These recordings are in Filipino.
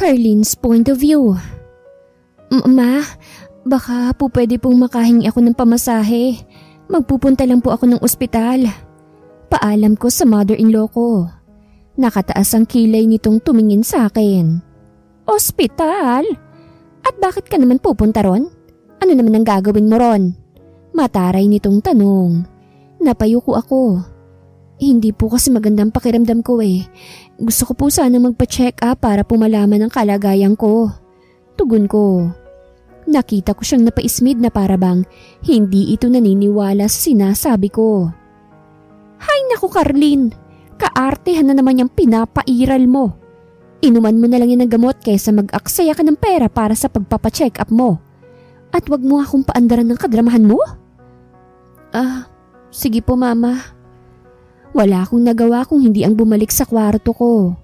Carlene's point of view. Ma, baka po pwede pong makahingi ako ng pamasahe. Magpupunta lang po ako ng ospital. Paalam ko sa mother-in-law ko. Nakataas ang kilay nitong tumingin sa akin. Ospital? At bakit ka naman pupunta ron? Ano naman ang gagawin mo ron? Mataray nitong tanong. Napayuko ako. Hindi po kasi magandang pakiramdam ko eh. Gusto ko po sana magpa-check up para po malaman ang kalagayan ko. Tugon ko. Nakita ko siyang napaismid na parabang hindi ito naniniwala sa sinasabi ko. Hay naku Carlene, kaartehan na naman yung pinapairal mo. Inuman mo na lang yan ng gamot kaysa mag-aksaya ka ng pera para sa pagpapacheck up mo. At wag mo akong paandaran ng kadramahan mo? Sige po mama. Wala akong nagawa kung hindi ang bumalik sa kwarto ko.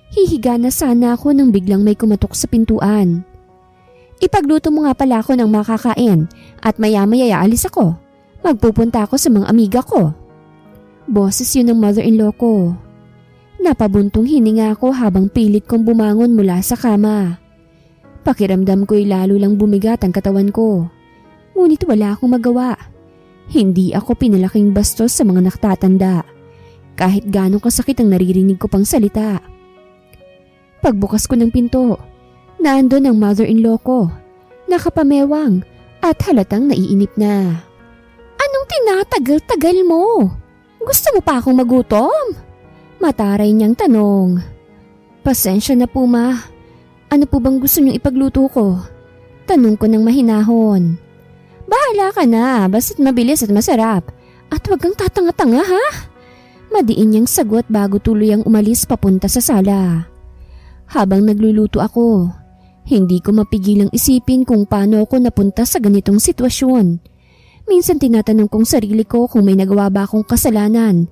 Hihiga na sana ako nang biglang may kumatok sa pintuan. Ipagluto mo nga pala ako ng makakain at maya-maya aalis ako. Magpupunta ako sa mga amiga ko. Boses yun ng mother-in-law ko. Napabuntong hininga ako habang pilit kong bumangon mula sa kama. Pakiramdam ko'y lalo lang bumigat ang katawan ko. Ngunit wala akong magawa. Hindi ako pinalaking bastos sa mga nakatatanda. Kahit gaano kasakit ang naririnig ko pang salita. Pagbukas ko ng pinto, naandun ang mother-in-law ko, nakapamewang at halatang naiinip na. Anong tinatagal-tagal mo? Gusto mo pa akong magutom? Mataray niyang tanong. Pasensya na po ma. Ano po bang gusto niyong ipagluto ko? Tanong ko ng mahinahon. Bahala ka na, basta't mabilis at masarap. At wag kang tatanga-tanga ha? Madiin niyang sagot bago tuluyang umalis papunta sa sala. Habang nagluluto ako, hindi ko mapigilang isipin kung paano ako napunta sa ganitong sitwasyon. Minsan tinatanong kong sarili ko kung may nagawa ba akong kasalanan,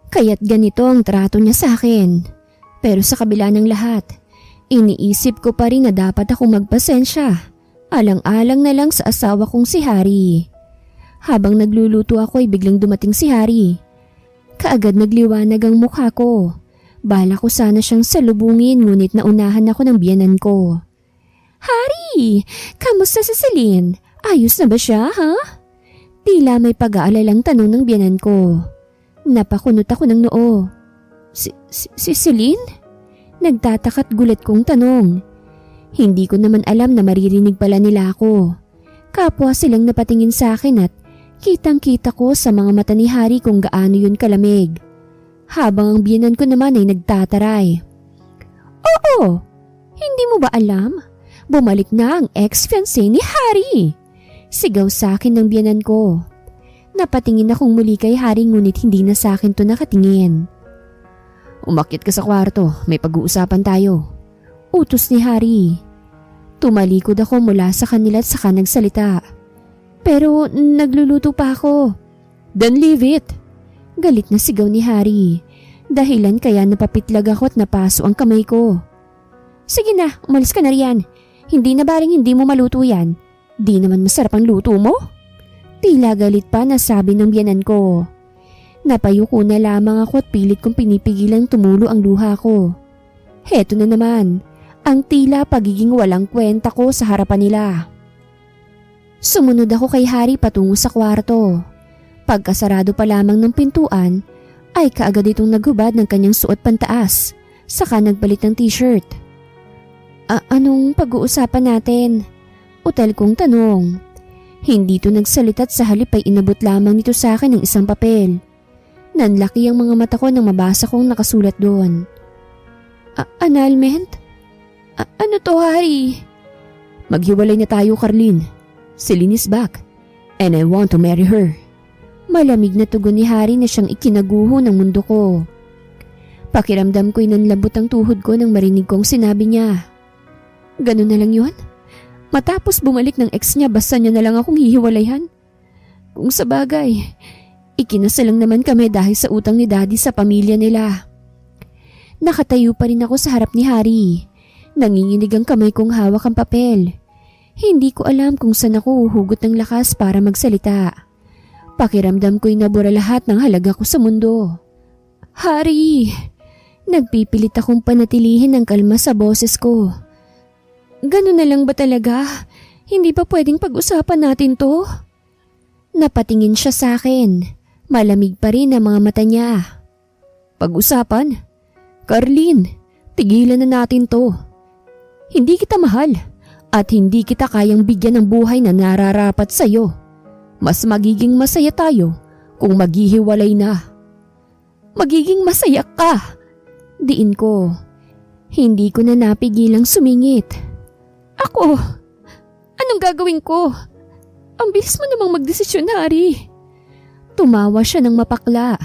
kaya't ganito ang trato niya sa akin. Pero sa kabila ng lahat, iniisip ko pa rin na dapat akong magpasensya. Alang-alang na lang sa asawa kong si Harry. Habang nagluluto ako ay biglang dumating si Harry. Kaagad nagliwanag ang mukha ko. Bala ko sana siyang salubungin ngunit naunahan ako ng biyanan ko. Harry, kamusta si Celine? Ayos na ba siya ha? Tila may pag-aalalang tanong ng biyanan ko. Napakunot ako ng noo. Si Celine? Nagtatakat gulat kong tanong. Hindi ko naman alam na maririnig pala nila ako. Kapwa silang napatingin sa akin at kitang-kita ko sa mga mata ni Harry kung gaano yun kalamig. Habang ang biyanan ko naman ay nagtataray. Oo, hindi mo ba alam? Bumalik na ang ex-fiancé ni Harry. Sigaw sa akin ng biyanan ko. Napatingin akong muli kay Harry ngunit hindi na sa akin to nakatingin. Umakyat ka sa kwarto, may pag-uusapan tayo. Utos ni Harry. Tumalikod ako mula sa kanila at saka nagsalita. Pero nagluluto pa ako. Then leave it. Galit na sigaw ni Harry. Dahilan kaya napapitlag ako at napaso ang kamay ko. Sige na, umalis ka na riyan. Hindi na baling hindi mo maluto yan. Di naman masarap ang luto mo. Tila galit pa na sabi ng biyanan ko. Napayuko na lamang ako at pilit kong pinipigilang tumulo ang luha ko. Heto na naman. Ang tila pagiging walang kwenta ko sa harapan nila. Sumunod ako kay Harry patungo sa kwarto. Pagkasarado pa lamang ng pintuan, ay kaagad itong naghubad ng kanyang suot pantaas, saka nagbalit ng t-shirt. Anong pag-uusapan natin? Utal kong tanong. Hindi ito nagsalita't sa halip ay inabot lamang nito sa akin ng isang papel. Nanlaki ang mga mata ko nang mabasa kong nakasulat doon. Annulment? Ano to, Harry? Maghiwalay na tayo, Carlene. Celine is back, and I want to marry her. Malamig na tugon ni Harry na siyang ikinaguho ng mundo ko. Pakiramdam ko'y nanlambot ang tuhod ko nang marinig kong sinabi niya. Ganun na lang yun? Matapos bumalik ng ex niya basta niya na lang akong hihiwalayhan? Kung sa bagay, ikinasal lang naman kami dahil sa utang ni Daddy sa pamilya nila. Nakatayo pa rin ako sa harap ni Harry. Nanginginig ang kamay kong hawak ang papel. Hindi ko alam kung saan ako uhugot ng lakas para magsalita. Pakiramdam ko'y nabura lahat ng halaga ko sa mundo. Harry! Nagpipilit akong panatilihin ang kalma sa boses ko. Ganun na lang ba talaga? Hindi ba pwedeng pag-usapan natin to? Napatingin siya sa akin. Malamig pa rin ang mga mata niya. Pag-usapan? Carlene, tigilan na natin to. Hindi kita mahal at hindi kita kayang bigyan ng buhay na nararapat sa'yo. Mas magiging masaya tayo kung maghihiwalay na. Magiging masaya ka! Diin ko. Hindi ko na napigilang sumingit. Ako? Anong gagawin ko? Ang bilis mo namang magdesisyon, Hari. Tumawa siya ng mapakla.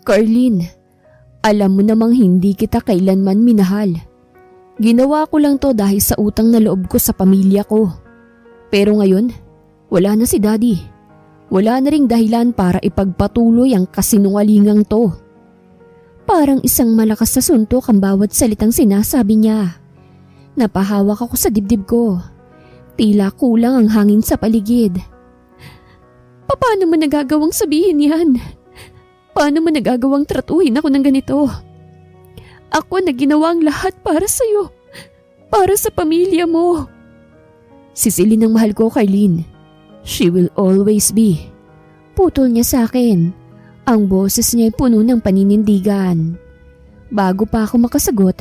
Carlene, alam mo namang hindi kita kailanman minahal. Ginawa ko lang to dahil sa utang na loob ko sa pamilya ko. Pero ngayon, wala na si Daddy. Wala na ring dahilan para ipagpatuloy ang kasinungalingang to. Parang isang malakas na suntok ang bawat salitang sinasabi niya. Napahawak ako sa dibdib ko. Tila kulang ang hangin sa paligid. Paano mo nagagawang sabihin yan? Paano mo nagagawang tratuhin ako ng ganito? Ako na ginawa ang lahat para sa'yo. Para sa pamilya mo. Si Celine ang mahal ko, Carlene. She will always be. Putol niya sa akin. Ang boses niya ay puno ng paninindigan. Bago pa ako makasagot,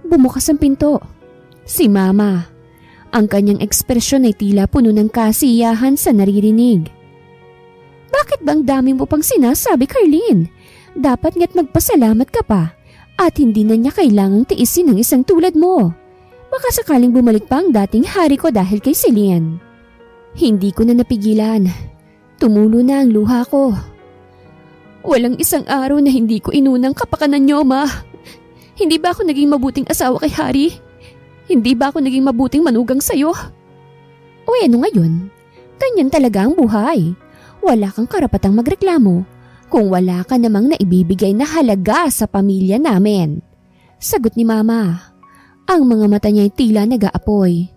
bumukas ang pinto. Si Mama. Ang kanyang ekspresyon ay tila puno ng kasiyahan sa naririnig. Bakit bang dami mo pang sinasabi, Carlene? Dapat nga't magpasalamat ka pa at hindi na niya kailangang tiisin ng isang tulad mo. Baka sakaling bumalik pa ang dating hari ko dahil kay Celine. Hindi ko na napigilan. Tumulo na ang luha ko. Walang isang araw na hindi ko inunang kapakanan niyo, Ma. Hindi ba ako naging mabuting asawa kay Hari? Hindi ba ako naging mabuting manugang sa'yo? O ano ngayon? Ganyan talaga ang buhay. Wala kang karapatang magreklamo kung wala ka namang naibibigay na halaga sa pamilya namin. Sagot ni Mama. Ang mga mata niya ay tila nag-aapoy.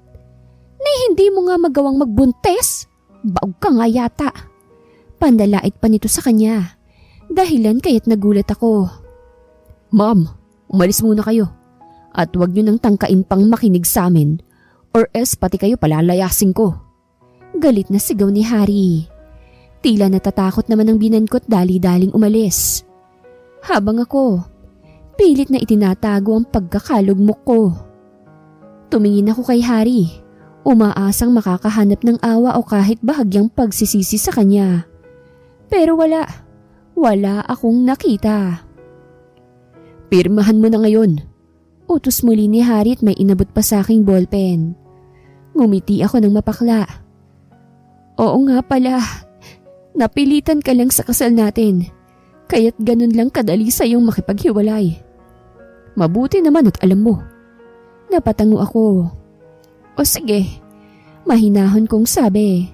Na hindi mo nga magawang magbuntes? Baog ka nga yata. Pandalait pa nito sa kanya. Dahilan kaya't nagulat ako. Ma'am, umalis muna kayo. At huwag niyo nang tangkain pang makinig sa amin or else pati kayo palalayasin ko. Galit na sigaw ni Hari. Tila natatakot naman ang binankot dali-daling umalis. Habang ako, pilit na itinatago ang pagkakalugmok ko. Tumingin ako kay Hari, umaasang makakahanap ng awa o kahit bahagyang pagsisisi sa kanya. Pero wala akong nakita. Pirmahan mo na ngayon. Utos muli ni Hari at may inabot pa sa aking ballpen. Ngumiti ako ng mapakla. Oo nga pala, napilitan ka lang sa kasal natin, kaya't ganun lang kadali sa iyong makipaghiwalay. Mabuti naman at alam mo. Napatango ako. O sige, mahinahon kong sabi,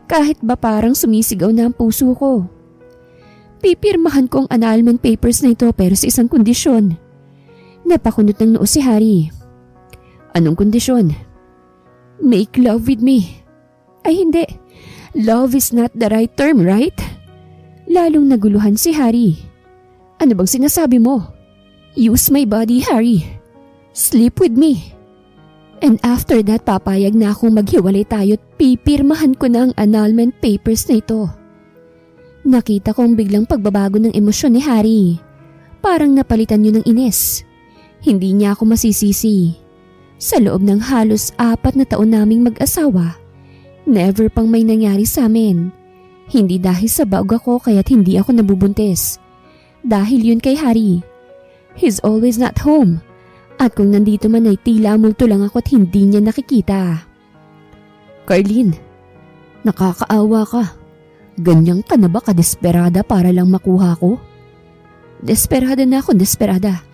kahit ba parang sumisigaw na ang puso ko. Pipirmahan ko ang annulment papers na ito pero sa isang kondisyon. Napakunot ng noo si Hari. Anong kondisyon? Make love with me. Ay hindi, love is not the right term, right? Lalong naguluhan si Hari. Ano bang sinasabi mo? Use my body, Hari. Sleep with me. And after that, papayag na akong maghiwalay tayo at pipirmahan ko na ang annulment papers na ito. Nakita kong biglang pagbabago ng emosyon ni Hari. Parang napalitan yun ng inis. Hindi niya ako masisisi. Sa loob ng halos 4 na taon naming mag-asawa, never pang may nangyari sa amin. Hindi dahil sa baog ako kaya't hindi ako nabubuntis. Dahil yun kay Hari. He's always not home. At kung nandito man ay tila multo lang ako at hindi niya nakikita. Carlene, nakakaawa ka. Ganyang ka na ba kadesperada para lang makuha ko? Desperada na ako, desperada.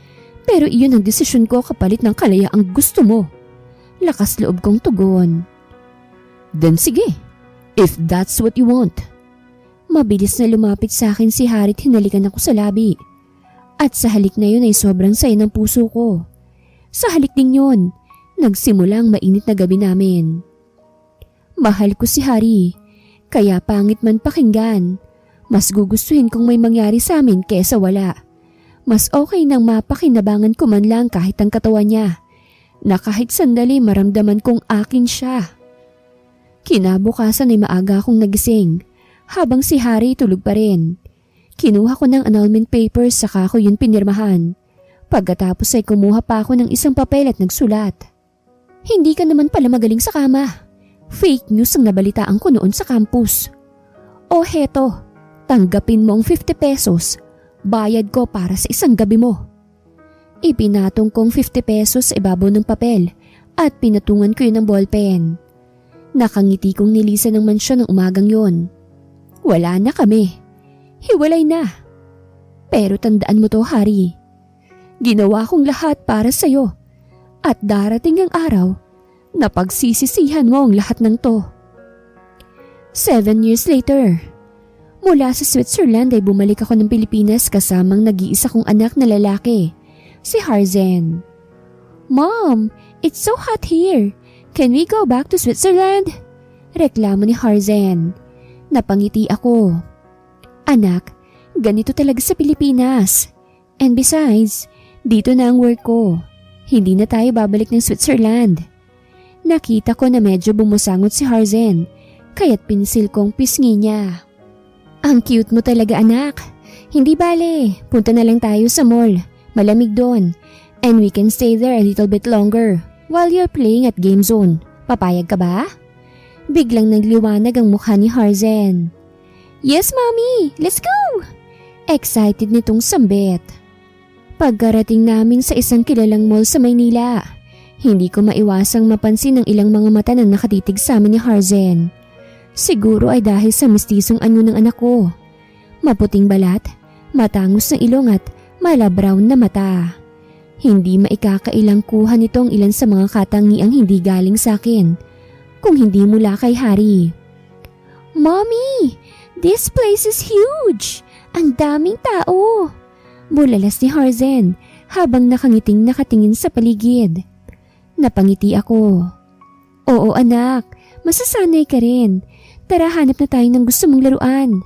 Pero iyon ang desisyon ko kapalit ng kalayaang gusto mo. Lakas loob kong tugon. Then sige, if that's what you want. Mabilis na lumapit sa akin si Hari at hinalikan ako sa labi. At sa halik na yun ay sobrang saya ng puso ko. Sa halik din yun, nagsimula ang mainit na gabi namin. Mahal ko si Hari, kaya pangit man pakinggan. Mas gugustuhin kong may mangyari sa amin kesa wala. Mas okay nang mapakinabangan ko man lang kahit ang katawan niya. na kahit sandali maramdaman kong akin siya. Kinabukasan ay maaga akong nagising habang si Harry tulog pa rin. Kinuha ko ng annulment papers saka ko yun pinirmahan. Pagkatapos ay kumuha pa ako ng isang papel at nagsulat. Hindi ka naman pala magaling sa kama. Fake news ang nabalitaan ko noon sa campus. O heto, tanggapin mo ang 50 pesos. Bayad ko para sa isang gabi mo. Ipinatong kong 50 pesos sa ibabaw ng papel at pinatungan ko yun ng ballpen. Nakangiti kong nilisan ng mansyon ng umagang yon. Wala na kami. Hiwalay na. Pero tandaan mo to, Harry. Ginawa kong lahat para sa'yo at darating ang araw na pagsisisihan mo ang lahat ng to. 7 years later, mula sa Switzerland ay bumalik ako ng Pilipinas kasamang nag-iisa kong anak na lalaki, si Harzen. Mom, it's so hot here. Can we go back to Switzerland? Reklamo ni Harzen. Napangiti ako. Anak, ganito talaga sa Pilipinas. And besides, dito na ang work ko. Hindi na tayo babalik ng Switzerland. Nakita ko na medyo bumusangot si Harzen, kaya't pinsil kong pisngi niya. Ang cute mo talaga, anak. Hindi bale, punta na lang tayo sa mall. Malamig doon. And we can stay there a little bit longer while you're playing at game zone. Papayag ka ba? Biglang nagliwanag ang mukha ni Harzen. Yes, mommy! Let's go! Excited nitong sambit. Pagkarating namin sa isang kilalang mall sa Maynila, hindi ko maiwasang mapansin ang ilang mga mata na nakatitig sa amin ni Harzen. Siguro ay dahil sa mistisong anyo ng anak ko. Maputing balat, matangos na ilong at mala-brown na mata. Hindi maikakailang kuha nitong ilan sa mga katangiang hindi galing sa akin, kung hindi mula kay Harry. Mommy, this place is huge! Ang daming tao! Bulalas ni Harzen habang nakangiting nakatingin sa paligid. Napangiti ako. Oo anak, masasanay ka rin. Tara hanap na tayo ng gusto mong laruan.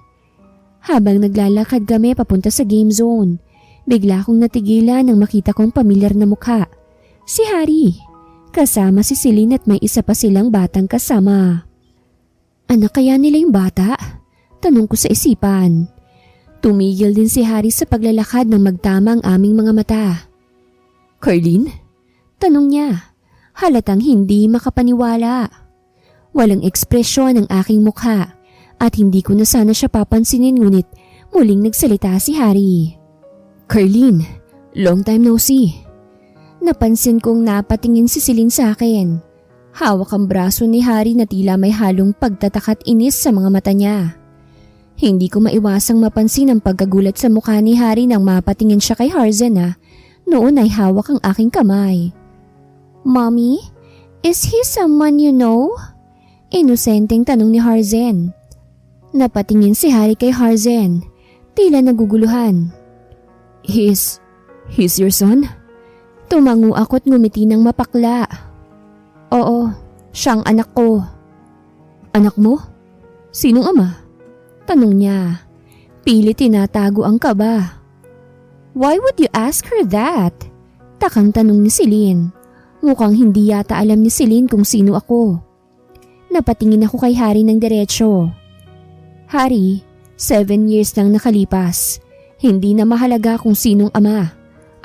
Habang naglalakad kami papunta sa game zone, bigla akong natigilan nang makita kong pamilyar na mukha. Si Harry, kasama si Celine at may isa pa silang batang kasama. Anak kaya nila yung bata? Tanong ko sa isipan. Tumigil din si Harry sa paglalakad nang magtama ang aming mga mata. Carlene? Tanong niya. Halatang hindi makapaniwala. Walang ekspresyon ang aking mukha at hindi ko na sana siya papansinin ngunit muling nagsalita si Harry. Carlene, long time no see. Napansin kong napatingin si Celine sa akin. Hawak ang braso ni Harry na tila may halong pagtataka at inis sa mga mata niya. Hindi ko maiwasang mapansin ang pagkagulat sa mukha ni Harry nang mapatingin siya kay Harzen na noon ay hawak ang aking kamay. Mommy, is he someone you know? Inosenteng tanong ni Harzen. Napatingin si Harry kay Harzen, tila naguguluhan. He's your son? Tumango ako at ngumiti ng mapakla. Oo, siyang anak ko. Anak mo? Sinong ama? Tanong niya. Pilit tinatago ang kaba. Why would you ask her that? Takang tanong ni Celine. Mukhang hindi yata alam ni Celine kung sino ako. Napatingin ako kay Harry ng diretsyo. Harry, 7 years nang nakalipas. Hindi na mahalaga kung sinong ama.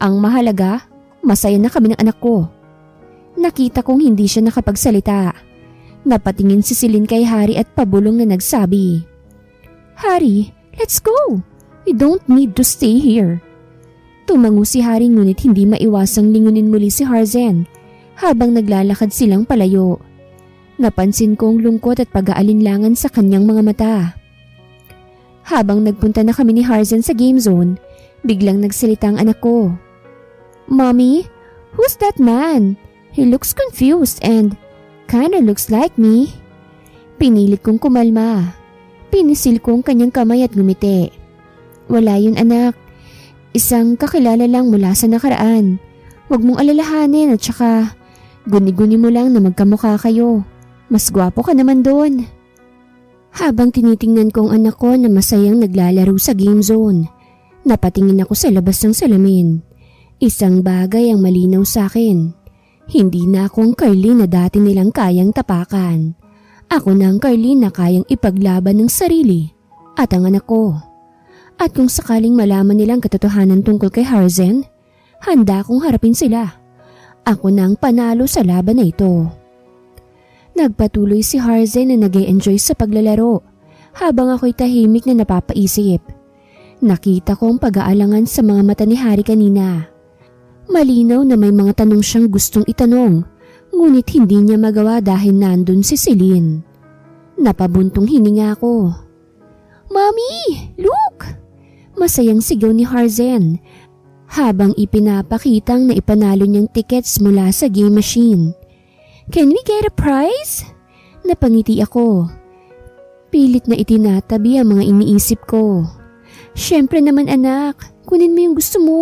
Ang mahalaga, masaya na kami ng anak ko. Nakita kong hindi siya nakapagsalita. Napatingin si Celine kay Harry at pabulong na nagsabi. Harry, let's go. We don't need to stay here. Tumango si Harry ngunit hindi maiwasang lingunin muli si Harzen habang naglalakad silang palayo. Napansin kong lungkot at pag-aalinlangan sa kanyang mga mata. Habang nagpunta na kami ni Harzen sa game zone, biglang nagsalita ang anak ko. Mommy, who's that man? He looks confused and kinda looks like me. Pinilit kong kumalma. Pinisil ko ang kanyang kamay at ngumiti. Wala yun anak. Isang kakilala lang mula sa nakaraan. Huwag mong alalahanin at saka guni-guni mo lang na magkamukha kayo. Mas gwapo ka naman doon. Habang tinitingnan ko ang anak ko na masayang naglalaro sa game zone, napatingin ako sa labas ng salamin. Isang bagay ang malinaw sa akin. Hindi na ako ang Carlene na dati nilang kayang tapakan. Ako na ang Carlene na kayang ipaglaban ng sarili at ang anak ko. At kung sakaling malaman nilang katotohanan tungkol kay Harzen, handa akong harapin sila. Ako na ang panalo sa laban na ito. Nagpatuloy si Harzen na nag-e-enjoy sa paglalaro habang ako'y tahimik na napapaisip. Nakita ko ang pag-aalangan sa mga mata ni Hari kanina. Malinaw na may mga tanong siyang gustong itanong, ngunit hindi niya magawa dahil nandun si Celine. Napabuntong hininga ko. "Mommy! Look!" Masayang sigaw ni Harzen habang ipinapakitang na ipanalo niyang tickets mula sa game machine. "Can we get a prize?" Napangiti ako. Pilit na itinatabi ang mga iniisip ko. "Siyempre naman anak, kunin mo yung gusto mo."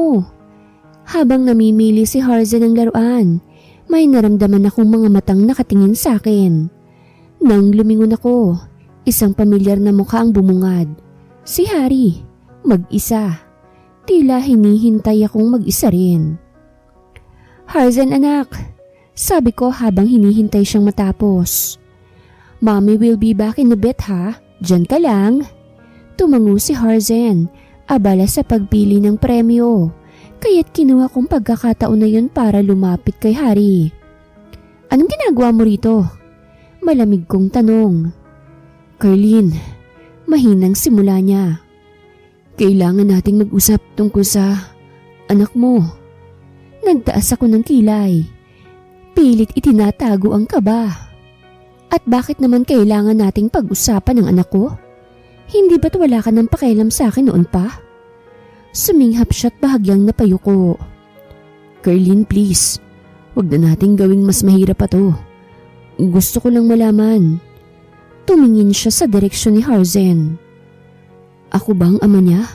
Habang namimili si Harzen ng laruan, may naramdaman akong mga matang nakatingin sa akin. Nang lumingon ako, isang pamilyar na mukha ang bumungad. Si Hari, mag-isa. Tila hinihintay akong mag-isa rin. "Harzen anak," sabi ko habang hinihintay siyang matapos. "Mommy will be back in a bit ha, dyan ka lang." Tumango si Harzen, abala sa pagpili ng premyo. Kaya't kinuha kong pagkakataon na yun para lumapit kay Hari. "Anong ginagawa mo rito?" Malamig kong tanong. "Carlene," mahinang simula niya. "Kailangan nating mag-usap tungkol sa anak mo." Nagtaas ako ng kilay. Pilit itinatago ang kaba. "At bakit naman kailangan nating pag-usapan ng anak ko? Hindi ba't wala ka ng pakialam sa akin noon pa?" Suminghap siya't bahagyang napayuko. "Carlene, please. Huwag na nating gawing mas mahirap pa to. Gusto ko lang malaman." Tumingin siya sa direksyon ni Harzen. "Ako bang ama niya?"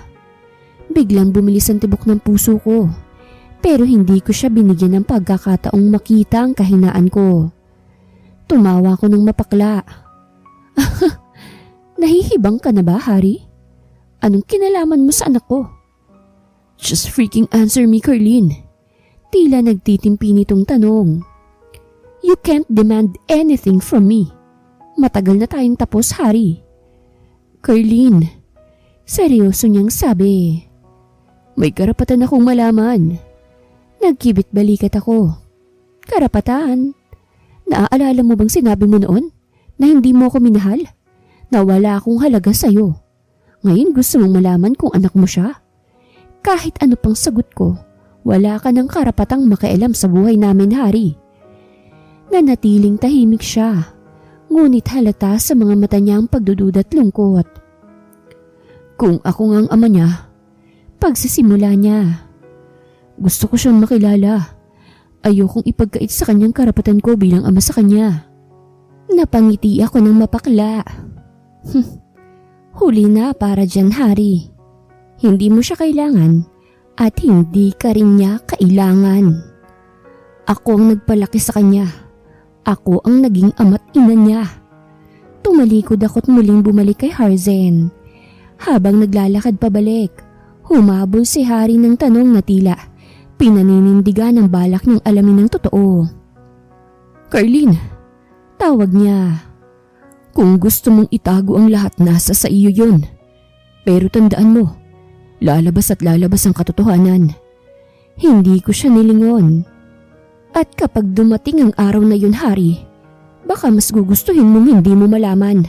Biglang bumilis ang tibok ng puso ko. Pero hindi ko siya binigyan ng pagkakataong makita ang kahinaan ko. Tumawa ko ng mapakla. "Nahihibang ka na ba, Hari? Anong kinalaman mo sa anak ko?" "Just freaking answer me, Carlene." Tila nagtitimpi nitong tanong. "You can't demand anything from me. Matagal na tayong tapos, Hari." "Carlene," seryoso niyang sabi. "May karapatan akong malaman." Nagkibit balikat ako. "Karapatan? Naaalala mo bang sinabi mo noon na hindi mo ako minahal? Na wala akong halaga sa'yo. Ngayon gusto mong malaman kung anak mo siya? Kahit ano pang sagot ko, wala ka ng karapatang makialam sa buhay namin, Hari." Nanatiling tahimik siya, ngunit halata sa mga mata niya ang pagdududa at lungkot. "Kung ako ngang ama niya," pagsisimula niya, "gusto ko siyang makilala. Ayokong ipagkait sa kanyang karapatan ko bilang ama sa kanya." Napangiti ako ng mapakla. "Huli na para dyan, Hari. Hindi mo siya kailangan at hindi ka rin niya kailangan. Ako ang nagpalaki sa kanya. Ako ang naging ama't ina niya." Tumalikod ako't muling bumalik kay Harzen. Habang naglalakad pabalik, humabol si Hari ng tanong na tila pinaninindigan ng balak niyang alamin ng totoo. "Carlene," tawag niya. "Kung gusto mong itago ang lahat, nasa sa iyo yun. Pero tandaan mo, lalabas at lalabas ang katotohanan." Hindi ko siya nilingon. "At kapag dumating ang araw na yun, Hari, baka mas gugustuhin mong hindi mo malaman."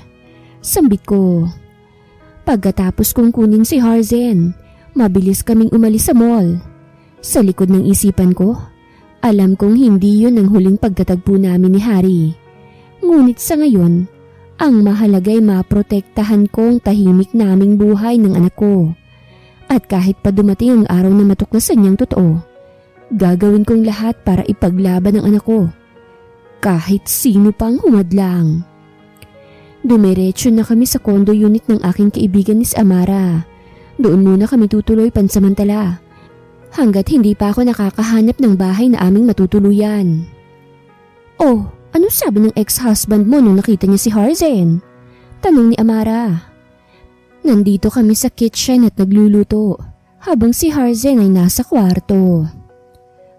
Sambit ko. Pagkatapos kong kunin si Harzen, mabilis kaming umalis sa mall. Sa likod ng isipan ko, alam kong hindi yun ang huling pagtatagpo namin ni Hari. Ngunit sa ngayon, ang mahalaga'y maprotektahan ko ang tahimik naming buhay ng anak ko. At kahit pa dumating ang araw na matuklasan niyang totoo, gagawin kong lahat para ipaglaban ang anak ko. Kahit sino pang humadlang. Dumiretso na kami sa condo unit ng aking kaibigan Miss Amara. Doon muna kami tutuloy pansamantala, hanggat hindi pa ako nakakahanap ng bahay na aming matutuluyan. "Oh, ano sabi ng ex-husband mo nung nakita niya si Harzen?" Tanong ni Amara. Nandito kami sa kitchen at nagluluto, habang si Harzen ay nasa kwarto.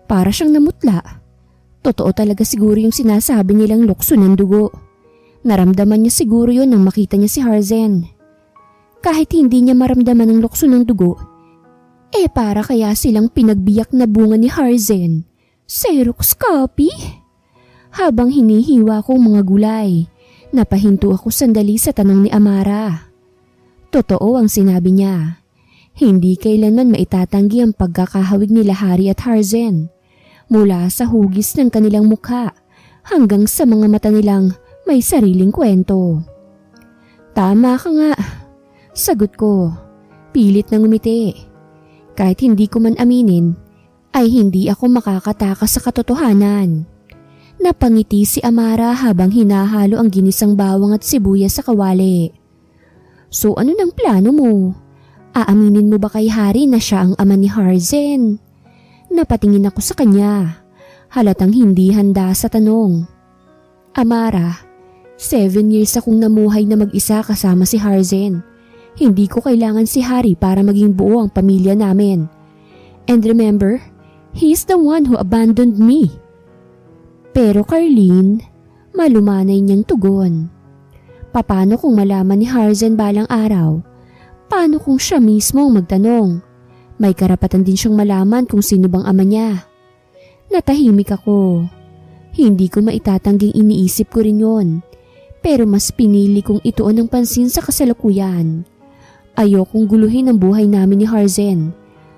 Para siyang namutla. Totoo talaga siguro yung sinasabi nilang lukso ng dugo. Naramdaman niya siguro yun nang makita niya si Harzen. Kahit hindi niya maramdaman ang lukso ng dugo, para kaya silang pinagbiyak na bunga ni Harzen? Xerox copy? Habang hinihiwa kong mga gulay, napahinto ako sandali sa tanong ni Amara. Totoo ang sinabi niya. Hindi kailanman maitatanggi ang pagkakahawig nila Hari at Harzen. Mula sa hugis ng kanilang mukha hanggang sa mga mata nilang may sariling kwento. Tama ka nga, sagot ko, pilit na ngumiti. Kahit hindi ko man aminin, ay hindi ako makakatakas sa katotohanan. Napangiti si Amara habang hinahalo ang ginisang bawang at sibuyas sa kawali. So ano nang plano mo? Aaminin mo ba kay Hari na siya ang ama ni Harzen? Napatingin ako sa kanya, halatang hindi handa sa tanong. Amara, 7 years akong namuhay na mag-isa kasama si Harzen. Hindi ko kailangan si Hari para maging buo ang pamilya namin. And remember, he's the one who abandoned me. Pero Carlene, malumanay niyang tugon. Paano kung malaman ni Harzen balang araw? Paano kung siya mismo ang magtanong? May karapatan din siyang malaman kung sino bang ama niya. Natahimik ako. Hindi ko maitatangging iniisip ko rin yon. Pero mas pinili kong ituon ng pansin sa kasalukuyan. Ayokong guluhin ang buhay namin ni Harzen,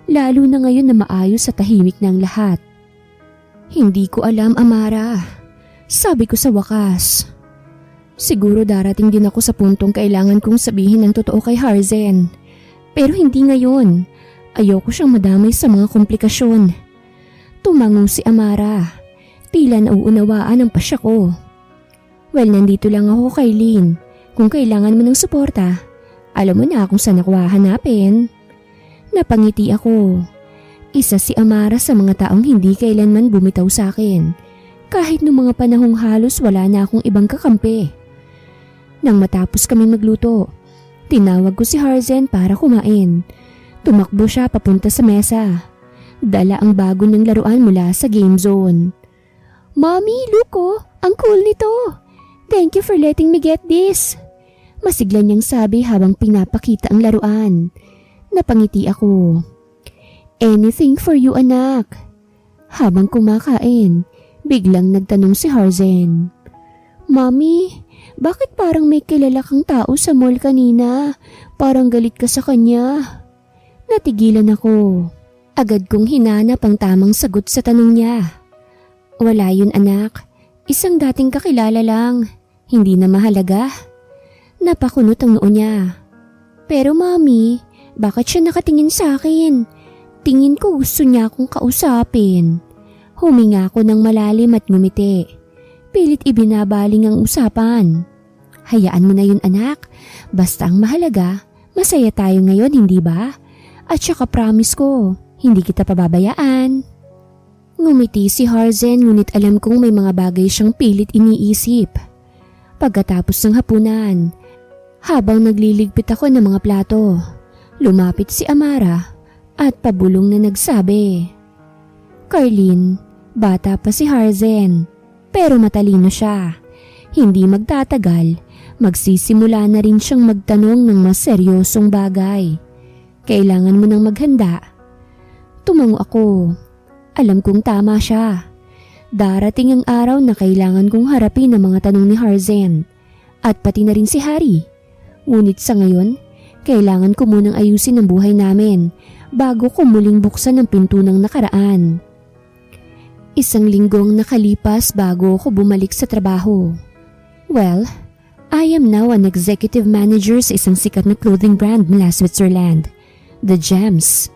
lalo na ngayon na maayos at tahimik na ang lahat. Hindi ko alam, Amara. Sabi ko sa wakas. Siguro darating din ako sa puntong kailangan kong sabihin ang totoo kay Harzen. Pero hindi ngayon. Ayoko siyang madamay sa mga komplikasyon. Tumango si Amara. Tila nauunawaan ang pasya ko. Well, nandito lang ako, Carlene. Kung kailangan mo ng suporta, alam mo na kung saan ako hahanapin. Napangiti ako. Isa si Amara sa mga taong hindi kailanman bumitaw sa akin. Kahit noong mga panahong halos wala na akong ibang kakampi. Nang matapos kami magluto, tinawag ko si Harzen para kumain. Tumakbo siya papunta sa mesa. Dala ang bago niyang laruan mula sa game zone. Mommy, look oh, ang cool nito. Thank you for letting me get this. Masigla niyang sabi habang pinapakita ang laruan. Napangiti ako. Anything for you, anak. Habang kumakain, biglang nagtanong si Harzen. Mommy, bakit parang may kilala kang tao sa mall kanina? Parang galit ka sa kanya. Natigilan ako. Agad kong hinanap ang tamang sagot sa tanong niya. Wala yun, anak. Isang dating kakilala lang. Hindi na mahalaga. Napakunot ang noo niya. Pero mami, bakit siya nakatingin sa akin? Tingin ko gusto niya akong kausapin. Huminga ako ng malalim at ngumiti. Pilit ibinabaling ang usapan. Hayaan mo na yun, anak. Basta ang mahalaga, masaya tayo ngayon, hindi ba? At saka promise ko, hindi kita pababayaan. Ngumiti si Harzen ngunit alam kong may mga bagay siyang pilit iniisip. Pagkatapos ng hapunan, habang nagliligpit ako ng mga plato, lumapit si Amara at pabulong na nagsabi, Carlene, bata pa si Harzen, pero matalino siya. Hindi magtatagal, magsisimula na rin siyang magtanong ng mas seryosong bagay. Kailangan mo nang maghanda. Tumango ako. Alam kong tama siya. Darating ang araw na kailangan kong harapin ang mga tanong ni Harzen at pati na rin si Hari. Ngunit sa ngayon, kailangan ko munang ayusin ang buhay namin bago ko muling buksan ang pinto ng nakaraan. Isang linggong nakalipas bago ko bumalik sa trabaho. Well, I am now an executive manager sa isang sikat na clothing brand mula Switzerland, The Gems.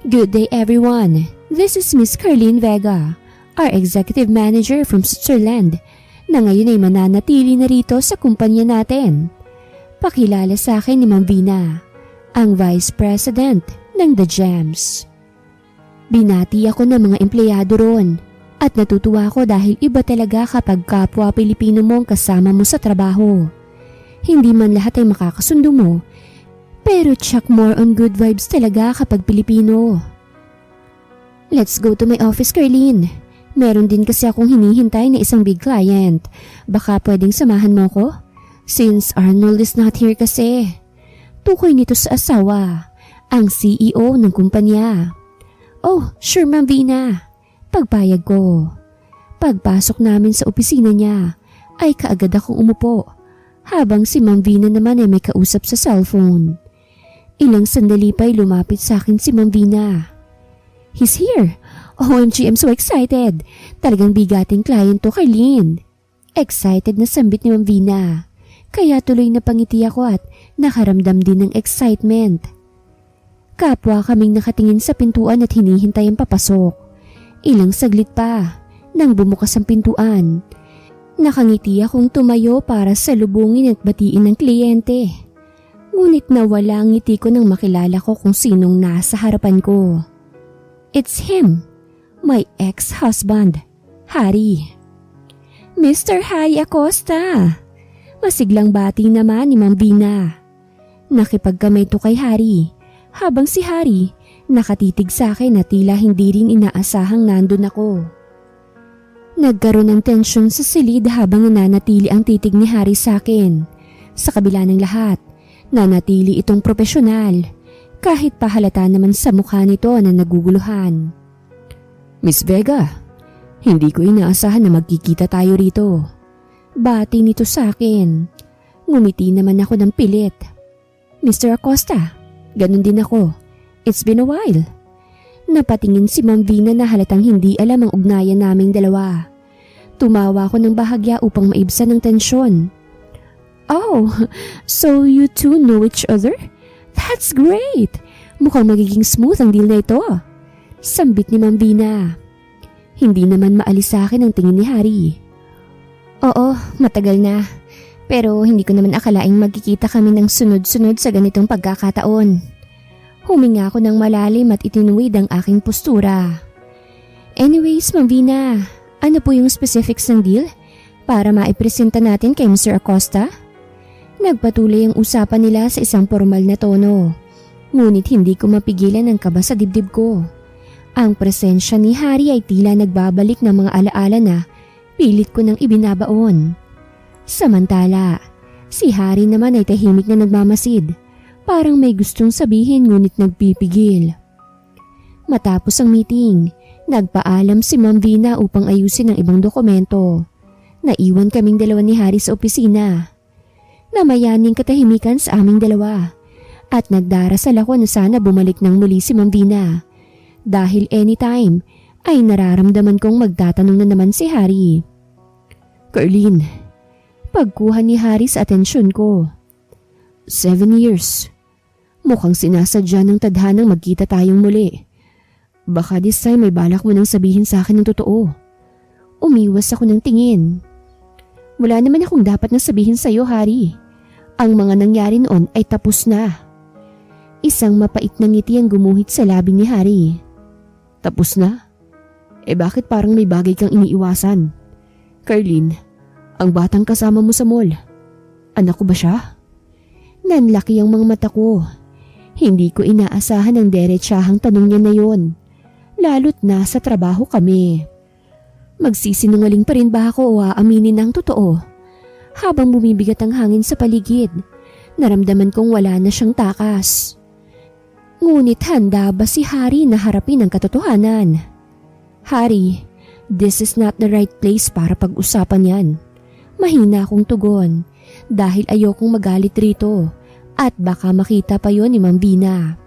Good day everyone. This is Miss Carlene Vega, our executive manager from Switzerland, na ngayon ay mananatili na rito sa kumpanya natin. Pakilala sa akin ni Ma'am Vina, ang Vice President ng The Gems. Binati ako ng mga empleyado roon at natutuwa ako dahil iba talaga kapag kapwa Pilipino mo ang kasama mo sa trabaho. Hindi man lahat ay makakasundo mo, pero check more on good vibes talaga kapag Pilipino. Let's go to my office, Carlene. Meron din kasi akong hinihintay na isang big client. Baka pwedeng samahan mo ko? Since Arnold is not here kasi. Tukoy nito sa asawa, ang CEO ng kumpanya. Oh, sure Ma'am Vina. Pagpayag ko. Pagpasok namin sa opisina niya, ay kaagad akong umupo. Habang si Ma'am Vina naman ay may kausap sa cellphone. Ilang sandali pa'y lumapit sa akin si Ma'am Vina. He's here. OMG, I'm so excited. Talagang bigating client to, Carlene. Excited na sambit ni Ma'am Vina. Kaya tuloy na pangiti ako at nakaramdam din ng excitement. Kapwa kaming nakatingin sa pintuan at hinihintay ang papasok. Ilang saglit pa, nang bumukas ang pintuan. Nakangiti akong tumayo para salubungin at batiin ng kliyente. Ngunit nawala ang ngiti ko nang makilala ko kung sinong nasa harapan ko. It's him, my ex-husband, Harry. Mr. Harry Acosta. Masiglang bati naman ni Ma'am Vina. Nakipagkamay to kay Harry, habang si Harry nakatitig sa akin na tila hindi rin inaasahang nandun ako. Nagkaroon ng tensyon sa silid habang nananatili ang titig ni Harry sa akin. Sa kabila ng lahat, nanatili itong profesional, kahit pahalata naman sa mukha nito na naguguluhan. Miss Vega, hindi ko inaasahan na magkikita tayo rito. Bati nito sa akin. Ngumiti naman ako ng pilit. Mr. Acosta, ganun din ako. It's been a while. Napatingin si Ma'am Vina na halatang hindi alam ang ugnayan naming dalawa. Tumawa ako ng bahagya upang maibsan ng tensyon. Oh, so you two know each other? That's great! Mukhang magiging smooth ang deal na ito. Sambit ni Ma'am Vina. Hindi naman maalis sa akin ang tingin ni Harry. Oo, matagal na. Pero hindi ko naman akalaing magkikita kami ng sunod-sunod sa ganitong pagkakataon. Huminga ako ng malalim at itinuwid ang aking postura. Anyways, Ma'am Vina, ano po yung specifics ng deal para maipresenta natin kay Mr. Acosta? Nagpatuloy ang usapan nila sa isang formal na tono. Ngunit hindi ko mapigilan ang kaba sa dibdib ko. Ang presensya ni Harry ay tila nagbabalik ng mga alaala na pilit ko nang ibinabaon. Samantala, si Harry naman ay tahimik na nagmamasid. Parang may gustong sabihin ngunit nagpipigil. Matapos ang meeting, nagpaalam si Ma'am Vina upang ayusin ang ibang dokumento. Naiwan kaming dalawa ni Harry sa opisina. Namayaning katahimikan sa aming dalawa. At nagdarasal ako na sana bumalik ng muli si Ma'am Vina. Dahil anytime ay nararamdaman kong magtatanong na naman si Harry. Carlene, pagkuha ni Harry sa atensyon ko. 7 years. Mukhang sinasadya ng tadhanang magkita tayong muli. Baka this time may balak mo nang sabihin sa akin ng totoo. Umiwas ako ng tingin. Wala naman akong dapat na sabihin sa iyo, Harry. Ang mga nangyari noon ay tapos na. Isang mapait na ngiti ang gumuhit sa labi ni Harry. Tapos na? Bakit parang may bagay kang iniiwasan? Carlene, ang batang kasama mo sa mall, anak ko ba siya? Nanlaki ang mga mata ko. Hindi ko inaasahan ang derechahang tanong niya na yon. Lalo't na sa trabaho kami. Magsisinungaling pa rin ba ako o aaminin ang totoo? Habang bumibigat ang hangin sa paligid, naramdaman kong wala na siyang takas. Ngunit handa ba si Harry na harapin ang katotohanan? Harry, this is not the right place para pag-usapan yan. Mahina akong tugon dahil ayokong magalit rito at baka makita pa yon ni Ma'am Vina.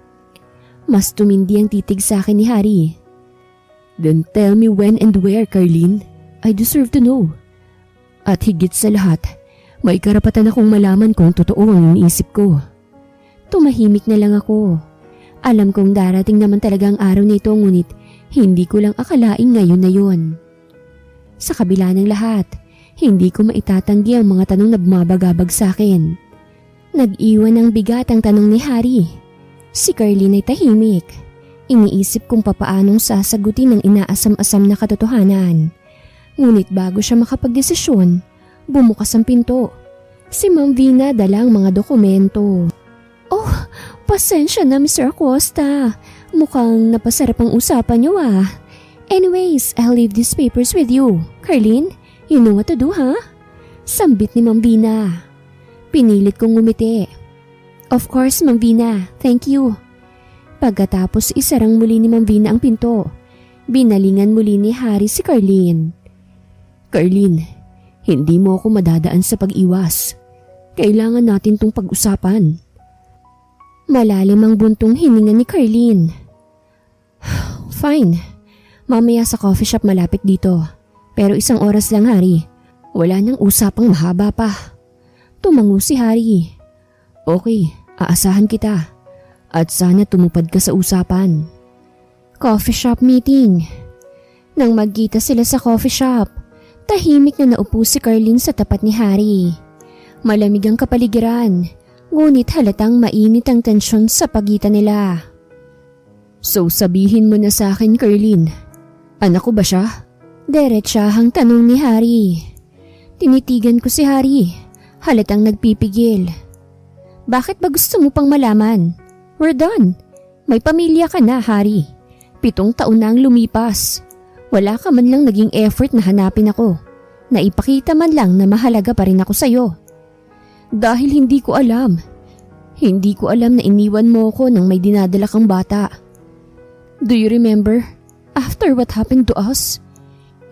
Mas tumindi ang titig sa akin ni Harry. Then tell me when and where, Carlene. I deserve to know. At higit sa lahat, may karapatan akong malaman kung totoo ang iniisip ko. Tumahimik na lang ako. Alam kong darating naman talaga ang araw nito ngunit hindi ko lang akalaing ngayon na yon. Sa kabila ng lahat, hindi ko maitatanggi ang mga tanong na bumabagabag sa akin. Nag-iwan ng bigat ang tanong ni Harry. Si Carlene ay tahimik. Iniisip kung papaanong sasagutin ang inaasam-asam na katotohanan. Ngunit bago siya makapagdesisyon, bumukas ang pinto. Si Ma'am Vina dala ang mga dokumento. Oh, pasensya na Mr. Acosta. Mukhang napasarap ang usapan niyo ah. Anyways, I'll leave these papers with you. Carlene, you know what to do, ha? Sambit ni Ma'am Vina. Pinilit kong ngumiti. Of course, Ma'am Vina. Thank you. Pagkatapos isarang muli ni Ma'am Vina ang pinto, binalingan muli ni Harry si Carlene. Carlene, hindi mo ako madadaan sa pag-iwas. Kailangan natin tong pag-usapan. Malalim ang buntong hininga ni Carlene. Fine. Mamaya sa coffee shop malapit dito. Pero 1 oras lang, Harry. Wala nang usapang mahaba pa. Tumango si Harry. Okay, aasahan kita. At sana tumupad ka sa usapan. Coffee shop meeting. Nang magkita sila sa coffee shop, tahimik na naupo si Carlene sa tapat ni Harry. Malamig ang kapaligiran, ngunit halatang mainit ang tensyon sa pagitan nila. So sabihin mo na sa akin, Carlene, anak ko ba siya? Diretsahang tanong ni Harry. Tinitigan ko si Harry, halatang nagpipigil. Bakit ba gusto mo pang malaman? We're done. May pamilya ka na, Harry. 7 taon na ang lumipas. Wala ka man lang naging effort na hanapin ako. Naipakita man lang na mahalaga pa rin ako sa'yo. Dahil hindi ko alam. Hindi ko alam na iniwan mo ko nang may dinadala kang bata. Do you remember? After what happened to us?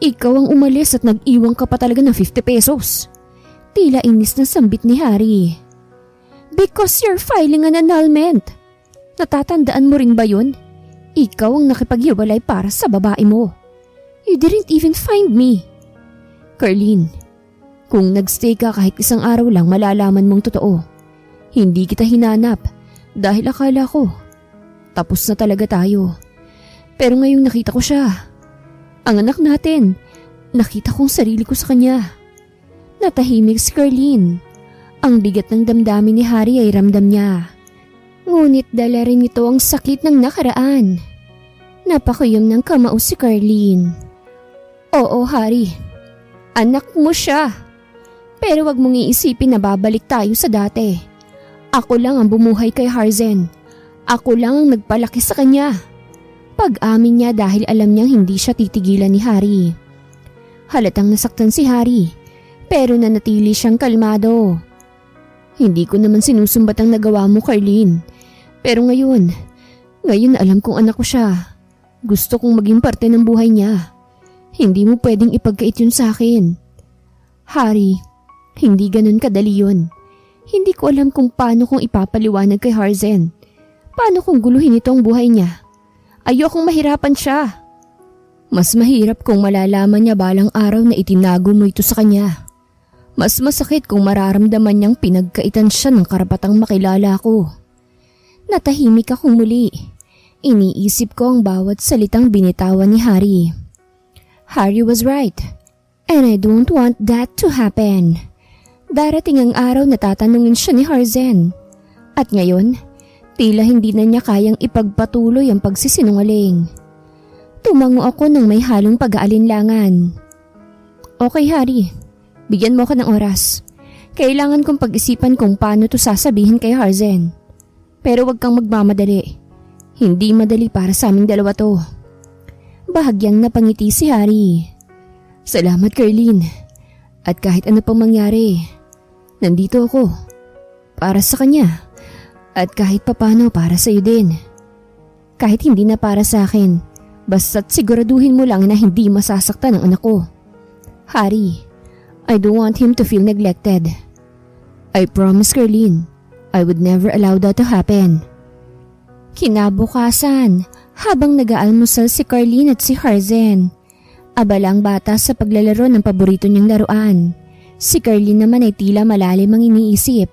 Ikaw ang umalis at nag-iwan ka pa talaga ng 50 pesos. Tila inis na sambit ni Harry. Because you're filing an annulment. Natatandaan mo rin ba yun? Ikaw ang nakipaghiwalay para sa babae mo. You didn't even find me. Carlene, kung nagstay ka kahit 1 araw lang malalaman mong totoo. Hindi kita hinanap dahil akala ko tapos na talaga tayo. Pero ngayong nakita ko siya. Ang anak natin, nakita kong sarili ko sa kanya. Natahimik si Carlene. Ang bigat ng damdamin ni Harry ay ramdam niya. Ngunit dala rin ito ang sakit ng nakaraan. Napakuyom ng kamao si Carlene. Oo, Harry. Anak mo siya. Pero wag mong iisipin na babalik tayo sa dati. Ako lang ang bumuhay kay Harzen. Ako lang ang nagpalaki sa kanya. Pag-amin niya dahil alam niyang hindi siya titigilan ni Harry. Halatang nasaktan si Harry, pero nanatili siyang kalmado. Hindi ko naman sinusumbat ang nagawa mo, Carlene. Pero ngayon alam kong anak ko siya. Gusto kong maging parte ng buhay niya. Hindi mo pwedeng ipagkait yun sa akin. Harry, hindi ganun kadali yun. Hindi ko alam kung paano kong ipapaliwanag kay Harzen. Paano kung guluhin ito ang buhay niya? Ayokong mahirapan siya. Mas mahirap kung malalaman niya balang araw na itinago mo ito sa kanya. Mas masakit kung mararamdaman niyang pinagkaitan siya ng karapatang makilala ko. Natahimik akong muli. Iniisip ko ang bawat salitang binitawan ni Harry. Harry was right. And I don't want that to happen. Darating ang araw na tatanungin siya ni Harzen. At ngayon, tila hindi na niya kayang ipagpatuloy ang pagsisinungaling. Tumango ako ng may halong pag-aalinlangan. Okay, Harry. Bigyan mo ako ng oras. Kailangan kong pag-isipan kung paano to sasabihin kay Harzen. Pero wag kang magmamadali. Hindi madali para sa aming dalawa to. Bahagyang napangiti si Harry. Salamat, Carlene. At kahit ano pang mangyari, nandito ako. Para sa kanya. At kahit papano para sa iyo din. Kahit hindi na para sa akin, basta't siguraduhin mo lang na hindi masasaktan ang anak ko. Harry, I don't want him to feel neglected. I promise, Carlene, I would never allow that to happen. Kinabukasan, habang nag-aalmusal si Carlene at si Harzen, abala ang bata sa paglalaro ng paborito niyang laruan. Si Carlene naman ay tila malalim ang iniisip.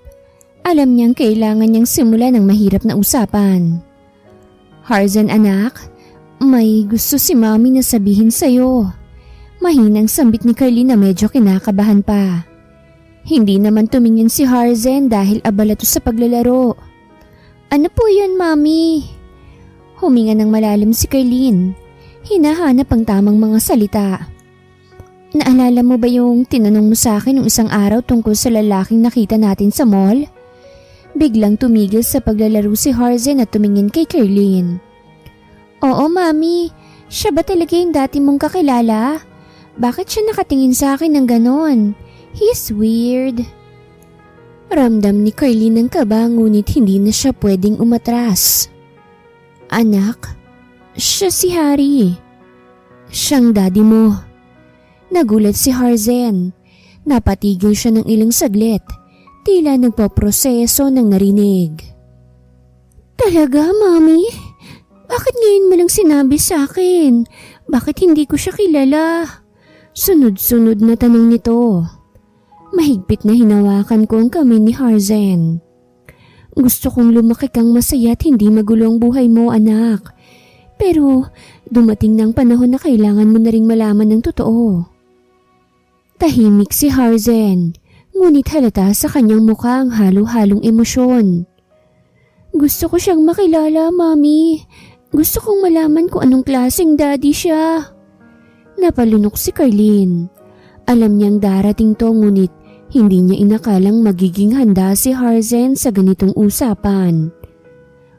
Alam niyang kailangan niyang simulan ng mahirap na usapan. Harzen, anak, may gusto si Mami na sabihin sa'yo. Mahinang sambit ni Carlene na medyo kinakabahan pa. Hindi naman tumingin si Harzen dahil abala to sa paglalaro. Ano po yun, Mami? Huminga ng malalim si Carlene. Hinahanap ang tamang mga salita. Naalala mo ba yung tinanong mo sa akin nung isang araw tungkol sa lalaking nakita natin sa mall? Biglang tumigil sa paglalaro si Harzen at tumingin kay Carlene. Oo, Mami. Siya ba talaga yung dati mong kakilala? Bakit siya nakatingin sa akin ng ganon? He's weird. Ramdam ni Carlene ng kaba ngunit hindi na siya pwedeng umatras. Anak, siya si Harry. Siyang daddy mo. Nagulat si Harzen. Napatigil siya ng ilang saglit. Tila nagpaproseso ng narinig. Talaga, Mami? Bakit ngayon mo lang sinabi sa akin? Bakit hindi ko siya kilala? Sunod-sunod na tanong nito. Mahigpit na hinawakan ko ang kamay ni Harzen. Gusto kong lumaki kang masaya at hindi magulo ang buhay mo, anak. Pero dumating ng panahon na kailangan mo na ring malaman ng totoo. Tahimik si Harzen, ngunit halata sa kanyang mukha ang halo-halong emosyon. Gusto ko siyang makilala, Mami. Gusto kong malaman kung anong klaseng daddy siya. Napalunok si Carlene. Alam niyang darating to ngunit hindi niya inakalang magiging handa si Harzen sa ganitong usapan.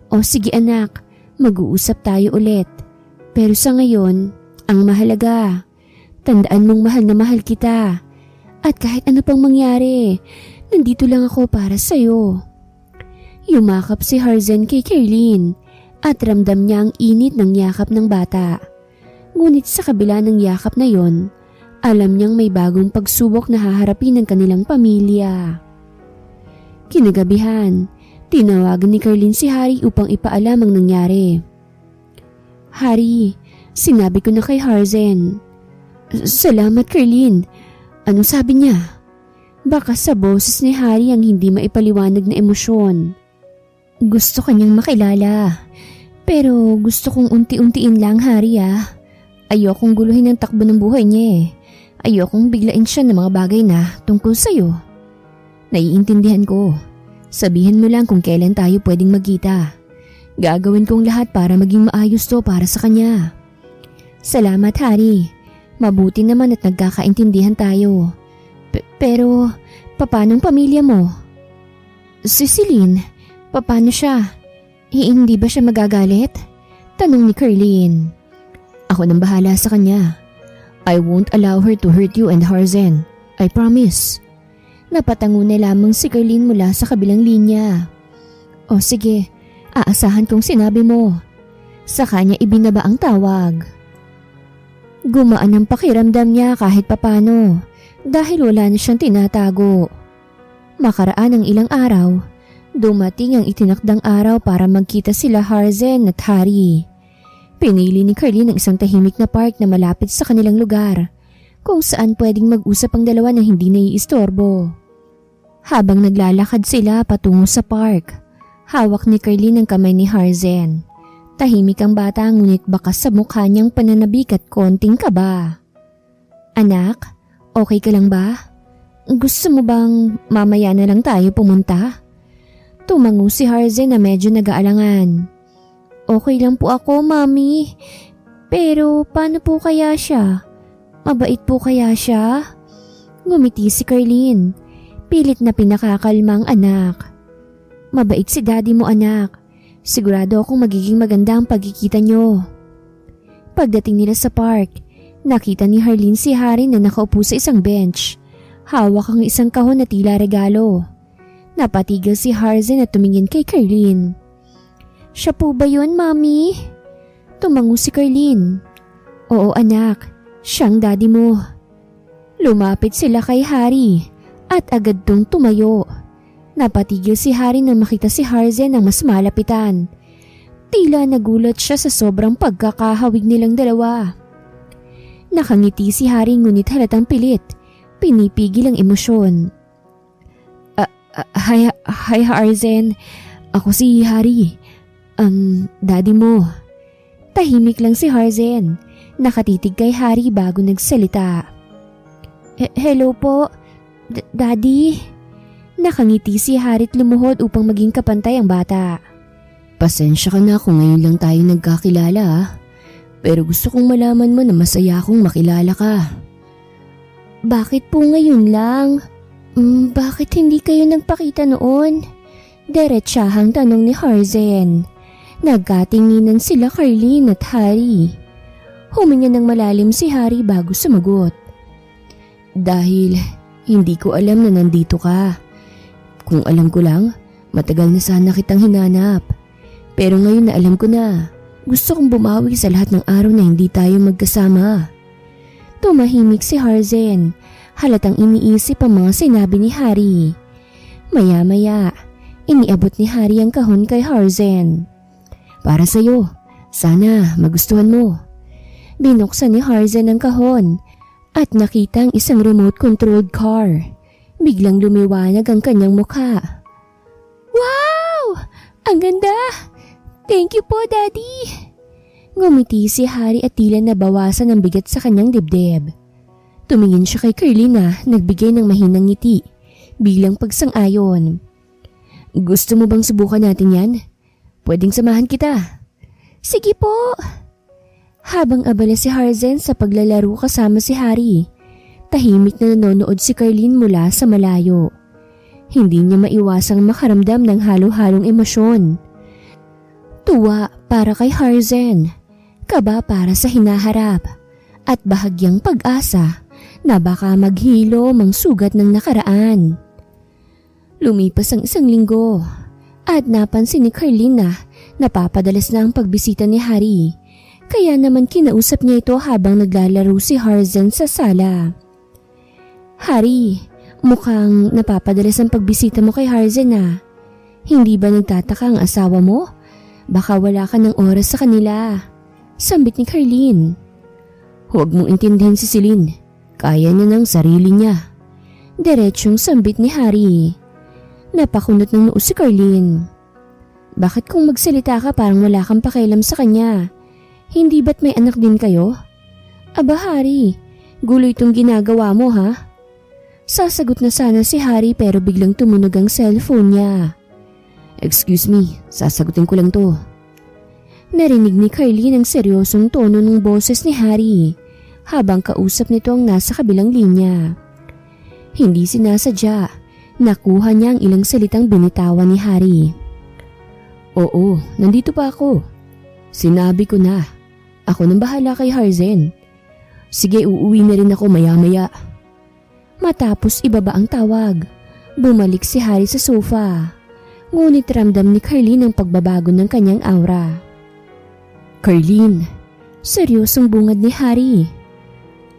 O sige anak, mag-uusap tayo ulit. Pero sa ngayon, ang mahalaga, tandaan mong mahal na mahal kita. At kahit ano pang mangyari, nandito lang ako para sa'yo. Yumakap si Harzen kay Carlene at ramdam niya ang init ng yakap ng bata. Ngunit sa kabila ng yakap na yon, alam niyang may bagong pagsubok na haharapin ng kanilang pamilya. Kinagabihan, tinawagan ni Carlene si Harry upang ipaalam ang nangyari. Harry, sinabi ko na kay Harzen. Salamat, Carlene. Anong sabi niya? Baka sa boses ni Harry ang hindi maipaliwanag na emosyon. Gusto kanyang makilala. Pero gusto kong unti-untiin lang, Harry ah. Ayokong guluhin ang takbo ng buhay niya eh. Ayokong biglain siya ng mga bagay na tungkol sa'yo. Naiintindihan ko. Sabihin mo lang kung kailan tayo pwedeng magkita. Gagawin kong lahat para maging maayos to para sa kanya. Salamat, Harry. Mabuti naman at nagkakaintindihan tayo. Pero, papanong pamilya mo? Si Celine, paano siya? Hindi ba siya magagalit? Tanong ni Carlene. Ako nang bahala sa kanya. I won't allow her to hurt you and Harzen. I promise. Napatango na lamang si Carlene mula sa kabilang linya. O sige, aasahan kong sinabi mo. Sa kanya ibinaba ang tawag. Gumaan ang pakiramdam niya kahit papano dahil wala na siyang tinatago. Makaraan ng ilang araw, dumating ang itinakdang araw para magkita sila Harzen at Harry. Pinili ni Carlene ang isang tahimik na park na malapit sa kanilang lugar, kung saan pwedeng mag-usap ang dalawa na hindi naiistorbo. Habang naglalakad sila patungo sa park, hawak ni Carlene ang kamay ni Harzen. Tahimik ang bata ngunit bakas sa mukha niyang pananabik at konting kaba. Anak, okay ka lang ba? Gusto mo bang mamaya na lang tayo pumunta? Tumango si Harzen na medyo nag-aalangan. Okay lang po ako, Mami. Pero paano po kaya siya? Mabait po kaya siya? Ngumiti si Carlene. Pilit na pinakakalma ang anak. Mabait si daddy mo, anak. Sigurado akong magiging maganda ang pagkikita nyo. Pagdating nila sa park, nakita ni Harlene si Harry na nakaupo sa isang bench. Hawak ang isang kahon na tila regalo. Napatigil si Harzen at tumingin kay Carlene. Siya po ba yun, Mami? Tumango si Carlene. Oo anak, siyang daddy mo. Lumapit sila kay Harry at agad tong tumayo. Napatigil si Harry nang makita si Harzen ang mas malapitan. Tila nagulat siya sa sobrang pagkakahawig nilang dalawa. Nakangiti si Harry ngunit halatang pilit. Pinipigil ang emosyon. Hi Harzen. Ako si Harry. Ang daddy mo. Tahimik lang si Harzen. Nakatitig kay Harry bago nagsalita. Hello po, Daddy. Nakangiti si Harry at lumuhod upang maging kapantay ang bata. Pasensya ka na kung ngayon lang tayo nagkakilala ah. Pero gusto kong malaman mo na masaya akong makilala ka. Bakit po ngayon lang? Bakit hindi kayo nagpakita noon? Diretsahang tanong ni Harzen. Nagkatinginan sila Carlene at Harry. Huminga ng malalim si Harry bago sumagot. Dahil hindi ko alam na nandito ka. Kung alam ko lang, matagal na sana kitang hinanap. Pero ngayon na alam ko na, gusto kong bumawi sa lahat ng araw na hindi tayo magkasama. Tumahimik si Harzen, halatang iniisip ang mga sinabi ni Harry. Maya-maya, iniabot ni Harry ang kahon kay Harzen. Para sa'yo, sana magustuhan mo. Binuksan ni Harzen ang kahon at nakita ang isang remote-controlled car. Biglang lumiwanag ang kanyang mukha. Wow! Ang ganda! Thank you po, Daddy! Ngumiti si Harry at tila nabawasan ang bigat sa kanyang dibdib. Tumingin siya kay Curly na nagbigay ng mahinang ngiti, bilang pagsang-ayon. Gusto mo bang subukan natin yan? Pwedeng samahan kita. Sige po! Habang abala si Harzen sa paglalaro kasama si Harry, tahimik na nanonood si Carlene mula sa malayo. Hindi niya maiwasang makaramdam ng halo-halong emosyon. Tuwa para kay Harzen, kaba para sa hinaharap, at bahagyang pag-asa na baka maghilo mang sugat ng nakaraan. Lumipas ang isang linggo at napansin ni Carlene na napapadalas na ang pagbisita ni Harry, kaya naman kinausap niya ito habang naglalaro si Harzen sa sala. Harry, mukhang napapadalas ang pagbisita mo kay Harzen ah. Hindi ba nagtataka ang asawa mo? Baka wala ka ng oras sa kanila. Sambit ni Carlene. Huwag mong intindihin si Celine. Kaya niya ng sarili niya. Diretsyong sambit ni Harry. Napakunot ng noo si Carlene. Bakit kung magsalita ka parang wala kang pakialam sa kanya? Hindi ba't may anak din kayo? Aba Harry, gulo itong ginagawa mo ha? Sasagot na sana si Harry pero biglang tumunog ang cellphone niya. Excuse me, sasagutin ko lang to. Narinig ni Carlene ang seryosong tono ng boses ni Harry habang kausap nito ang nasa kabilang linya. Hindi sinasadya, nakuha niya ang ilang salitang binitawan ni Harry. Oo, nandito pa ako. Sinabi ko na, ako nang bahala kay Harzen. Sige, uuwi na rin ako maya-maya. Matapos ibaba ang tawag, bumalik si Harry sa sofa. Ngunit ramdam ni Carlene ang pagbabago ng kanyang aura. Carlene, seryosong bungad ni Harry.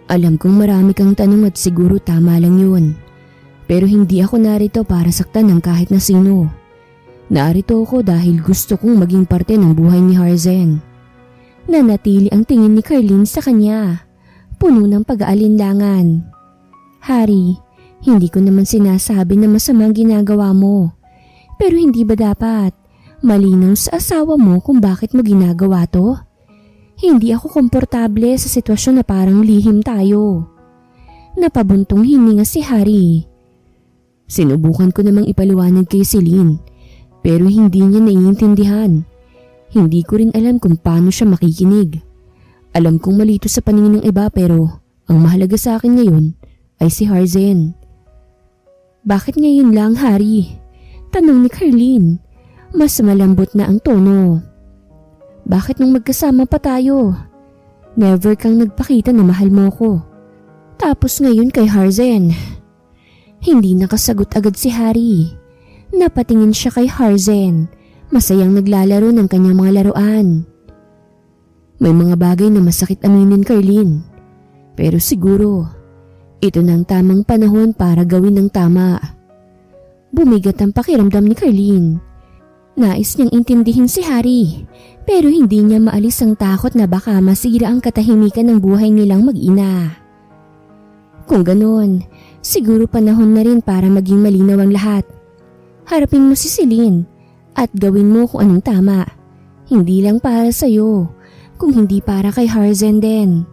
Alam kong marami kang tanong at siguro tama lang yun. Pero hindi ako narito para saktan ng kahit na sino. Narito ako dahil gusto kong maging parte ng buhay ni Harzen. Nanatili ang tingin ni Carlene sa kanya, puno ng pag-aalinlangan. Harry, hindi ko naman sinasabi na masamang ginagawa mo. Pero hindi ba dapat malinaw sa asawa mo kung bakit mo ginagawa to? Hindi ako komportable sa sitwasyon na parang lihim tayo. Napabuntong hininga si Harry. Sinubukan ko namang ipaliwanag kay Celine, pero hindi niya naiintindihan. Hindi ko rin alam kung paano siya makikinig. Alam kong malito sa paningin ng iba pero ang mahalaga sa akin ngayon ay si Harzen. Bakit ngayon lang, Harry? Tanong ni Carlene. Mas malambot na ang tono. Bakit nung magkasama pa tayo? Never kang nagpakita na mahal mo ko. Tapos ngayon kay Harzen. Hindi nakasagot agad si Harry. Napatingin siya kay Harzen. Masayang naglalaro ng kanyang mga laruan. May mga bagay na masakit aminin, Carlene. Pero siguro, ito na ang tamang panahon para gawin ng tama. Bumigat ang pakiramdam ni Carlene. Nais niyang intindihin si Harry, pero hindi niya maalis ang takot na baka masira ang katahimikan ng buhay nilang mag-ina. Kung ganon, siguro panahon na rin para maging malinaw ang lahat. Harapin mo si Celine at gawin mo kung anong tama. Hindi lang para sa'yo, kung hindi para kay Harzen din.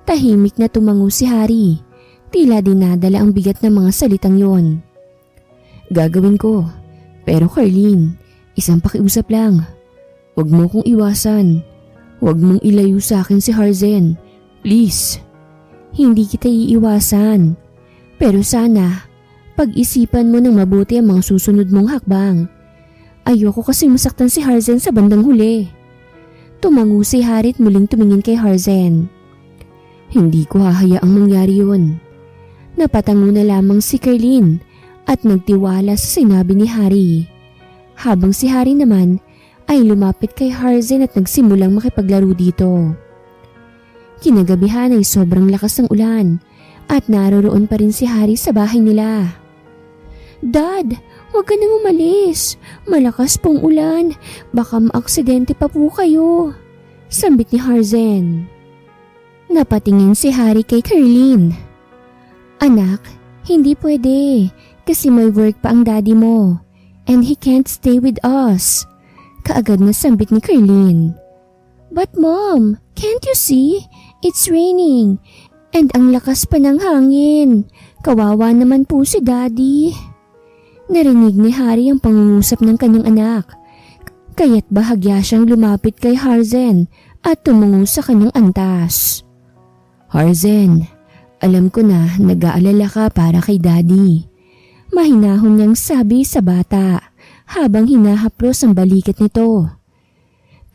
Tahimik na tumango si Harry, tila dinadala ang bigat ng mga salitang yon. Gagawin ko, pero Carlene, isang pakiusap lang. Huwag mo kong iwasan. Huwag mong ilayo sa akin si Harzen. Please. Hindi kita iiwasan. Pero sana, pag-isipan mo ng mabuti ang mga susunod mong hakbang. Ayoko kasi masaktan si Harzen sa bandang huli. Tumango si Harry at muling tumingin kay Harzen. Hindi ko hahayaang mangyari yun. Napatango na lamang si Carlene at nagtiwala sa sinabi ni Harry. Habang si Harry naman ay lumapit kay Harzen at nagsimulang makipaglaro dito. Kinagabihan ay sobrang lakas ng ulan at naroroon pa rin si Harry sa bahay nila. Dad, huwag ka nang umalis. Malakas pong ulan. Baka maaksidente pa po kayo. Sambit ni Harzen. Napatingin si Harry kay Carlene. Anak, hindi pwede kasi may work pa ang daddy mo and he can't stay with us. Kaagad na sambit ni Carlene. But mom, can't you see? It's raining and ang lakas pa ng hangin. Kawawa naman po si daddy. Narinig ni Harry ang pangungusap ng kanyang anak. Kaya't bahagya siyang lumapit kay Harzen at tumungo sa kanyang antas. Harzen, alam ko na nag-aalala ka para kay daddy. Mahinahon niyang sabi sa bata habang hinahaplos ang balikat nito.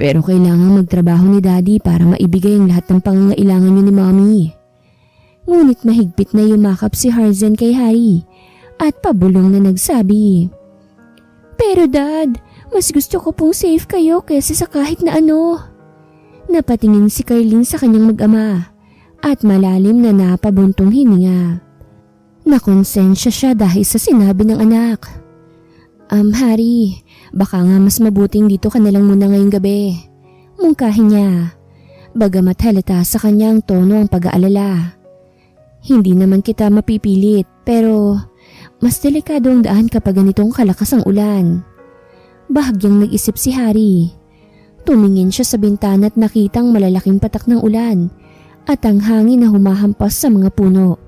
Pero kailangan magtrabaho ni daddy para maibigay ang lahat ng pangangailangan niyo ni mommy. Ngunit mahigpit na yumakap si Harzen kay Harry at pabulong na nagsabi. Pero dad, mas gusto ko pong safe kayo kaysa sa kahit na ano. Napatingin si Carlene sa kanyang mag-ama at malalim na napabuntong hininga. Nakonsensya siya dahil sa sinabi ng anak. Harry, baka nga mas mabuting dito ka nalang muna ngayong gabi. Mungkahin niya. Bagamat halata sa kanyang tono ang pag-aalala. Hindi naman kita mapipilit pero mas delikado ang daan kapag ganitong kalakas ang ulan. Bahagyang nag-isip si Harry. Tumingin siya sa bintana at nakitang malalaking patak ng ulan at ang hangin na humahampas sa mga puno.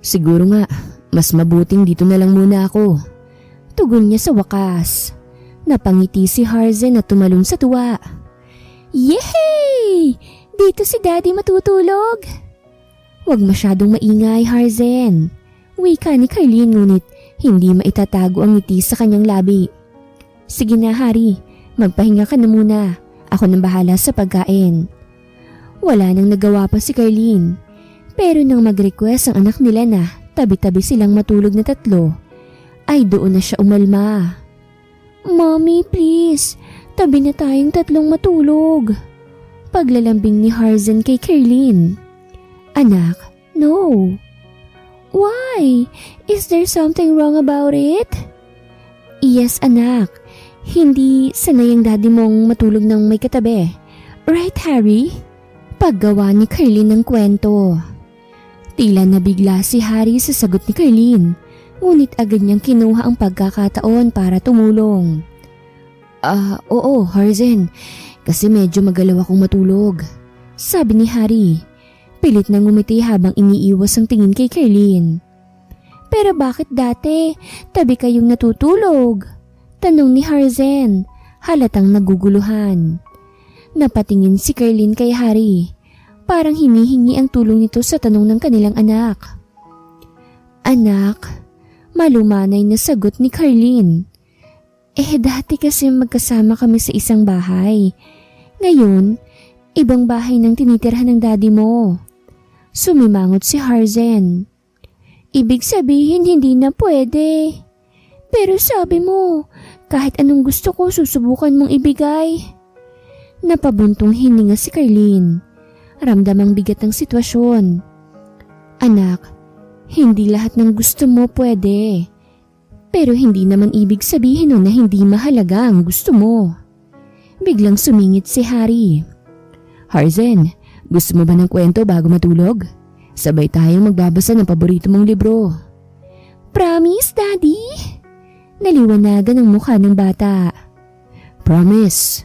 Siguro nga, mas mabuting dito na lang muna ako. Tugon niya sa wakas. Napangiti si Harzen at tumalon sa tuwa. Yehey! Dito si daddy matutulog. Huwag masyadong maingay, Harzen. Wika ni Carlene ngunit hindi maitatago ang ngiti sa kanyang labi. Sige na Harry, magpahinga ka na muna. Ako nang bahala sa pagkain. Wala nang nagawa pa si Carlene. Pero nang mag-request ang anak nila na tabi-tabi silang matulog na tatlo, ay doon na siya umalma. Mommy, please, tabi na tayong tatlong matulog. Paglalambing ni Harzen kay Carlene. Anak, no. Why? Is there something wrong about it? Yes, anak. Hindi sanay ang daddy mong matulog ng may katabi. Right, Harry? Paggawa ni Carlene ng kwento. Tila nabigla si Harry sa sagot ni Carlene, ngunit agad niyang kinuha ang pagkakataon para tumulong. Oo, Harzen, kasi medyo magalaw akong matulog. Sabi ni Harry. Pilit nang ngumiti habang iniiwas ang tingin kay Carlene. Pero bakit dati? Tabi kayong natutulog? Tanong ni Harzen, halatang naguguluhan. Napatingin si Carlene kay Harry, parang hinihingi ang tulong nito sa tanong ng kanilang anak. Anak, malumanay na sagot ni Carlene. Dati kasi magkasama kami sa isang bahay. Ngayon, ibang bahay nang tinitirhan ng daddy mo. Sumimangot si Harzen. Ibig sabihin hindi na pwede. Pero sabi mo, kahit anong gusto ko susubukan mong ibigay. Napabuntong hininga si Carlene. Ramdam ang bigat ng sitwasyon. Anak, hindi lahat ng gusto mo pwede. Pero hindi naman ibig sabihin nun na hindi mahalaga ang gusto mo. Biglang sumingit si Harry. Harzen, gusto mo ba ng kwento bago matulog? Sabay tayong magbabasa ng paborito mong libro. Promise, Daddy? Naliwanagan ang mukha ng bata. Promise.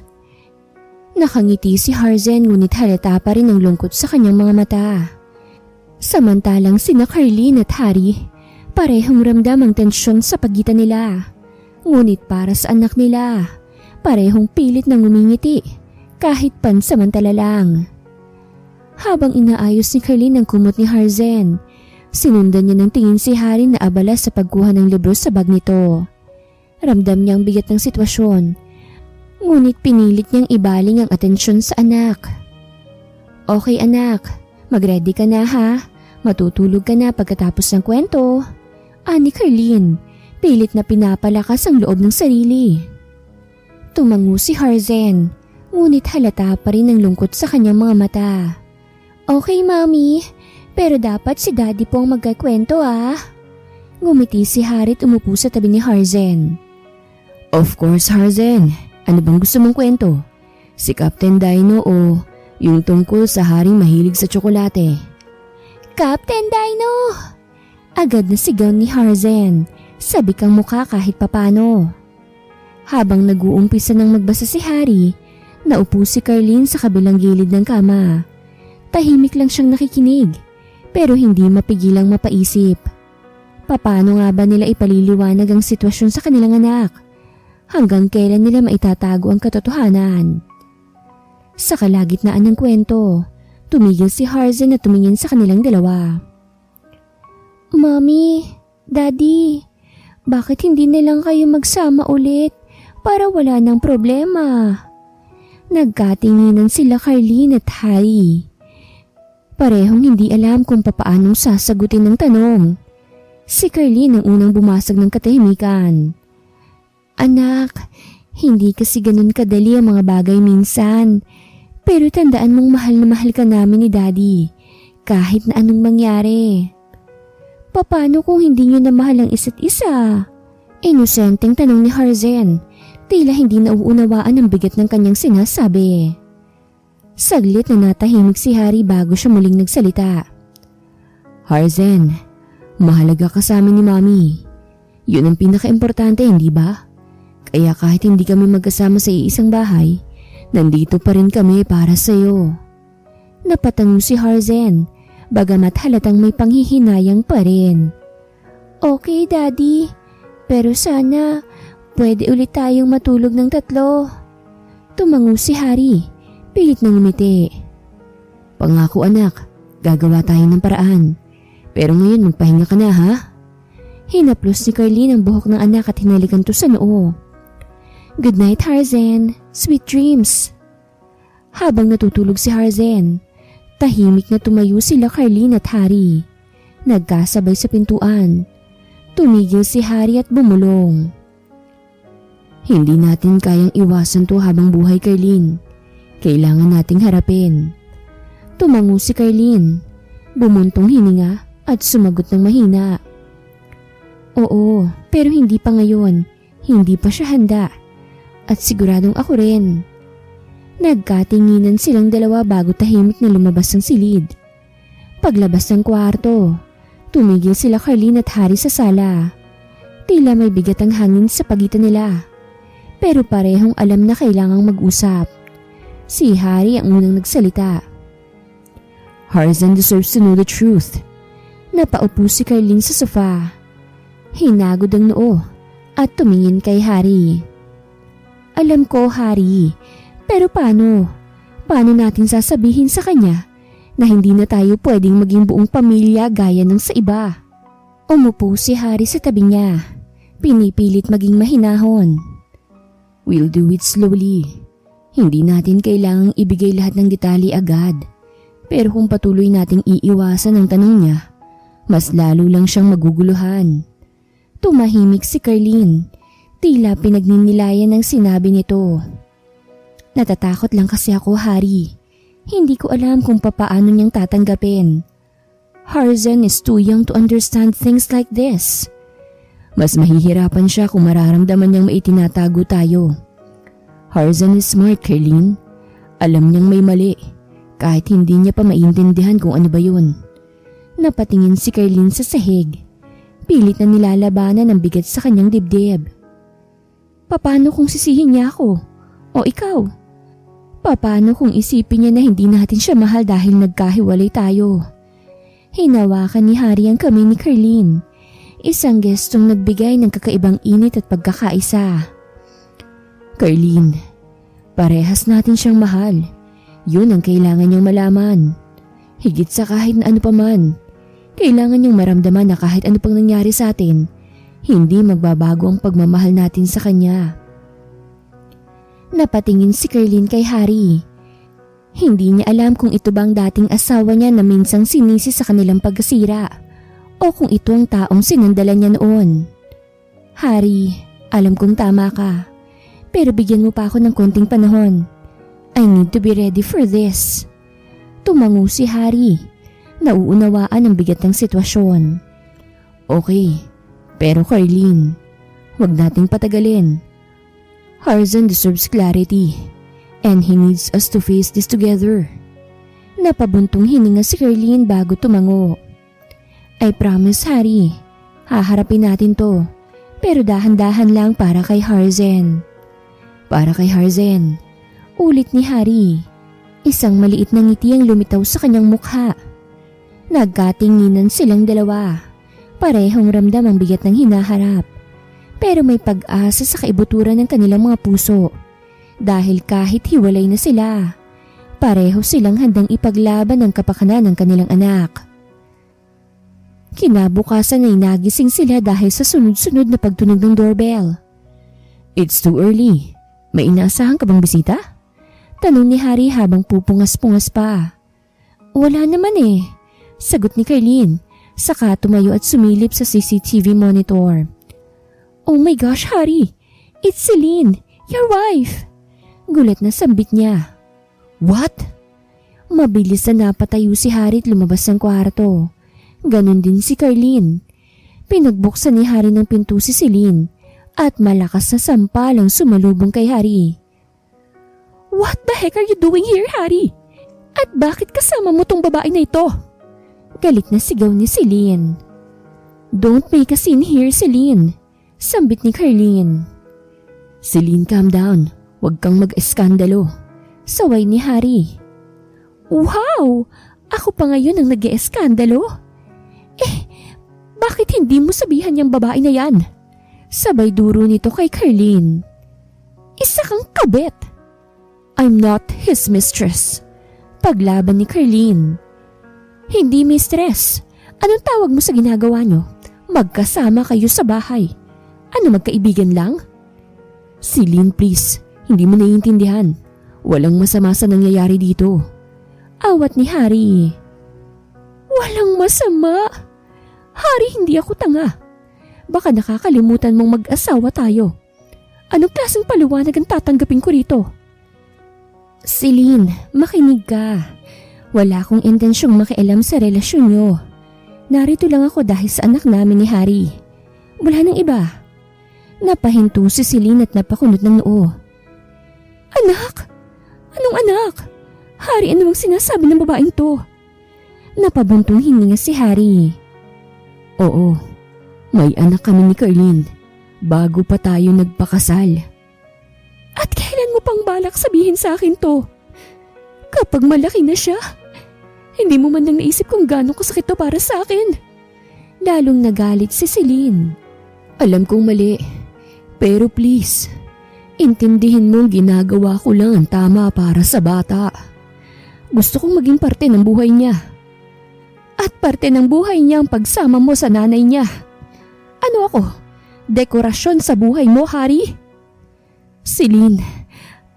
Nakangiti si Harzen ngunit halata pa rin ang lungkot sa kanyang mga mata. Samantalang sina Carlene at Harry, parehong ramdam ang tensyon sa pagitan nila. Ngunit para sa anak nila, parehong pilit na ngumingiti kahit pansamantala lang. Habang inaayos ni Carlene ang kumot ni Harzen, sinundan niya ng tingin si Harry na abala sa pagkuha ng libro sa bag nito. Ramdam niya ang bigat ng sitwasyon, Ngunit pinilit niyang ibaling ang atensyon sa anak. Okay anak, mag-ready ka na ha. Matutulog ka na pagkatapos ng kwento. Ani Carlene, pilit na pinapalakas ang loob ng sarili. Tumango si Harzen, ngunit halata pa rin ang lungkot sa kanyang mga mata. Okay mami, pero dapat si daddy po ang magkakwento ah. Ngumiti si Harry at umupo sa tabi ni Harzen. Of course Harzen, ano bang gusto mong kwento? Si Captain Dino o yung tungkol sa haring mahilig sa tsokolate? Captain Dino! Agad na sigaw ni Harzen, sabik ang mukha kahit papano. Habang nag-uumpisa ng magbasa si Harry, naupo si Carlene sa kabilang gilid ng kama. Tahimik lang siyang nakikinig, pero hindi mapigilang mapaisip. Paano nga ba nila ipaliliwanag ang sitwasyon sa kanilang anak? Hanggang kailan nila maitatago ang katotohanan? Sa kalagitnaan ng kwento, tumigil si Harzen at tumingin sa kanilang dalawa. Mommy, Daddy, bakit hindi nilang kayo magsama ulit para wala ng problema? Nagkatinginan sila Carlene at Harry. Parehong hindi alam kung papaanong sasagutin ng tanong. Si Carlene ang unang bumasag ng katahimikan. Anak, hindi kasi ganun kadali ang mga bagay minsan. Pero tandaan mong mahal na mahal ka namin ni Daddy, kahit na anong mangyari. Paano kung hindi nyo na mahal ang isa't isa? Inosenteng tanong ni Harzen, tila hindi nauunawaan ang bigat ng kanyang sinasabi. Saglit na natahimik si Harry bago siya muling nagsalita. Harzen, mahalaga ka sa amin ni Mami. Yun ang pinaka-importante, hindi ba? Kaya kahit hindi kami magkasama sa iisang bahay, nandito pa rin kami para sa'yo. Napatango si Harzen, bagamat halatang may panghihinayang pa rin. Okay, Daddy. Pero sana, pwede ulit tayong matulog ng tatlo. Tumango si Harry, pilit na ngumiti. Pangako anak, gagawa tayo ng paraan. Pero ngayon magpahinga ka na ha? Hinaplos ni Carlene ang buhok ng anak at hinalikan to sa noo. Good night Harzen, sweet dreams. Habang natutulog si Harzen, tahimik na tumayo sila Carlene at Harry. Nagkasabay sa pintuan. Tumigil si Harry at bumulong. Hindi natin kayang iwasan to habang buhay Carlene. Kailangan nating harapin. Tumango si Carlene, bumuntong hininga at sumagot ng mahina. Oo, pero hindi pa ngayon. Hindi pa siya handa. At siguradong ako rin. Nagkatinginan silang dalawa bago tahimik na lumabas ng silid. Paglabas ng kwarto, tumigil sila Carlene at Harry sa sala. Tila may bigat ang hangin sa pagitan nila. Pero parehong alam na kailangang mag-usap. Si Harry ang unang nagsalita. Harzen deserves to know the truth. Napaupo si Carlene sa sofa. Hinagod ang noo at tumingin kay Harry. Alam ko, Harry, pero paano? Paano natin sasabihin sa kanya na hindi na tayo pwedeng maging buong pamilya gaya ng sa iba? Umupo si Harry sa tabi niya, pinipilit maging mahinahon. We'll do it slowly. Hindi natin kailangang ibigay lahat ng detalye agad. Pero kung patuloy nating iiwasan ang tanong niya, mas lalo lang siyang maguguluhan. Tumahimik si Carlene. Tila pinagninilayan ng sinabi nito. Natatakot lang kasi ako, Harry. Hindi ko alam kung papaano niyang tatanggapin. Harzen is too young to understand things like this. Mas mahihirapan siya kung mararamdaman niyang maitinatago tayo. Harzen is smart, Carlene. Alam niyang may mali, kahit hindi niya pa maintindihan kung ano ba yun. Napatingin si Carlene sa sahig. Pilit na nilalabanan ang bigat sa kanyang dibdib. Paano kung sisihin niya ako? O ikaw? Paano kung isipin niya na hindi natin siya mahal dahil nagkahiwalay tayo? Hinawakan ni Harry ang kamay ni Carlene. Isang gestong nagbigay ng kakaibang init at pagkakaisa. Carlene, parehas natin siyang mahal. Yun ang kailangan niyang malaman. Higit sa kahit na ano pa man. Kailangan niyang maramdaman na kahit ano pang nangyari sa atin, hindi magbabago ang pagmamahal natin sa kanya. Napatingin si Carlene kay Harry. Hindi niya alam kung ito bang dating asawa niya na minsang sinisi sa kanilang pagkasira o kung ito ang taong sinandalan niya noon. Harry, alam kong tama ka, pero bigyan mo pa ako ng konting panahon. I need to be ready for this. Tumango si Harry. Nauunawaan ang bigat ng sitwasyon. Okay, pero Carlene, huwag nating patagalin. Harzan deserves clarity and he needs us to face this together. Napabuntong hininga si Carlene bago tumango. I promise, Harry, haharapin natin to, pero dahan-dahan lang para kay Harzan. Para kay Harzan, ulit ni Harry. Isang maliit na ngiti ang lumitaw sa kanyang mukha. Nagkatinginan silang dalawa. Parehong ramdam ang bigat ng hinaharap. Pero may pag-asa sa kaibuturan ng kanilang mga puso. Dahil kahit hiwalay na sila, pareho silang handang ipaglaban ang kapakanan ng kanilang anak. Kinabukasan ay nagising sila dahil sa sunod-sunod na pagtunog ng doorbell. It's too early. May inaasahan ka bang bisita? Tanong ni Harry habang pupungas-pungas pa. Wala naman eh, sagot ni Carlene, saka tumayo at sumilip sa CCTV monitor. Oh my gosh, Harry! It's Celine, your wife! Gulat na sambit niya. What? Mabilis na napatayo si Harry at lumabas ng kwarto. Ganon din si Carlene. Pinagbuksan ni Harry ng pinto si Celine at malakas na sampal ang sumalubong kay Harry. What the heck are you doing here, Harry? At bakit kasama mo tong babae na ito? Galit na sigaw ni Celine. Don't make a scene here, Celine. Sambit ni Carlene. Celine, calm down. Huwag kang mag-eskandalo. Saway ni Harry. Wow! Ako pa ngayon ang nag-eskandalo? Bakit hindi mo sabihan yung babae na yan? Sabay duro nito kay Carlene. Isa kang kabit. I'm not his mistress. Paglaban ni Carlene. Hindi mistress. Anong tawag mo sa ginagawa nyo? Magkasama kayo sa bahay. Ano, magkaibigan lang? Celine, please. Hindi mo naiintindihan. Walang masama sa nangyayari dito. Awat ni Harry. Walang masama? Harry, hindi ako tanga. Baka nakakalimutan mong mag-asawa tayo. Anong klaseng paliwanag ang tatanggapin ko rito? Celine, makinig ka. Wala akong intensyong makialam sa relasyon nyo. Narito lang ako dahil sa anak namin ni Harry. Wala nang iba. Napahinto si Celine at napakunot ng noo. Anak? Anong anak? Harry, ano bang sinasabi ng babaeng to? Napabuntong hininga si Harry. Oo, may anak kami ni Carlene bago pa tayo nagpakasal. At kailan mo pang balak sabihin sa akin to? Kapag malaki na siya, hindi mo man lang naisip kung gano'ng kasakit to para sa akin. Lalong nagalit si Celine. Alam kong mali, pero please, intindihin mong ginagawa ko lang ang tama para sa bata. Gusto kong maging parte ng buhay niya. At parte ng buhay niya ang pagsama mo sa nanay niya. Ano ako? Dekorasyon sa buhay mo, Harry? Celine,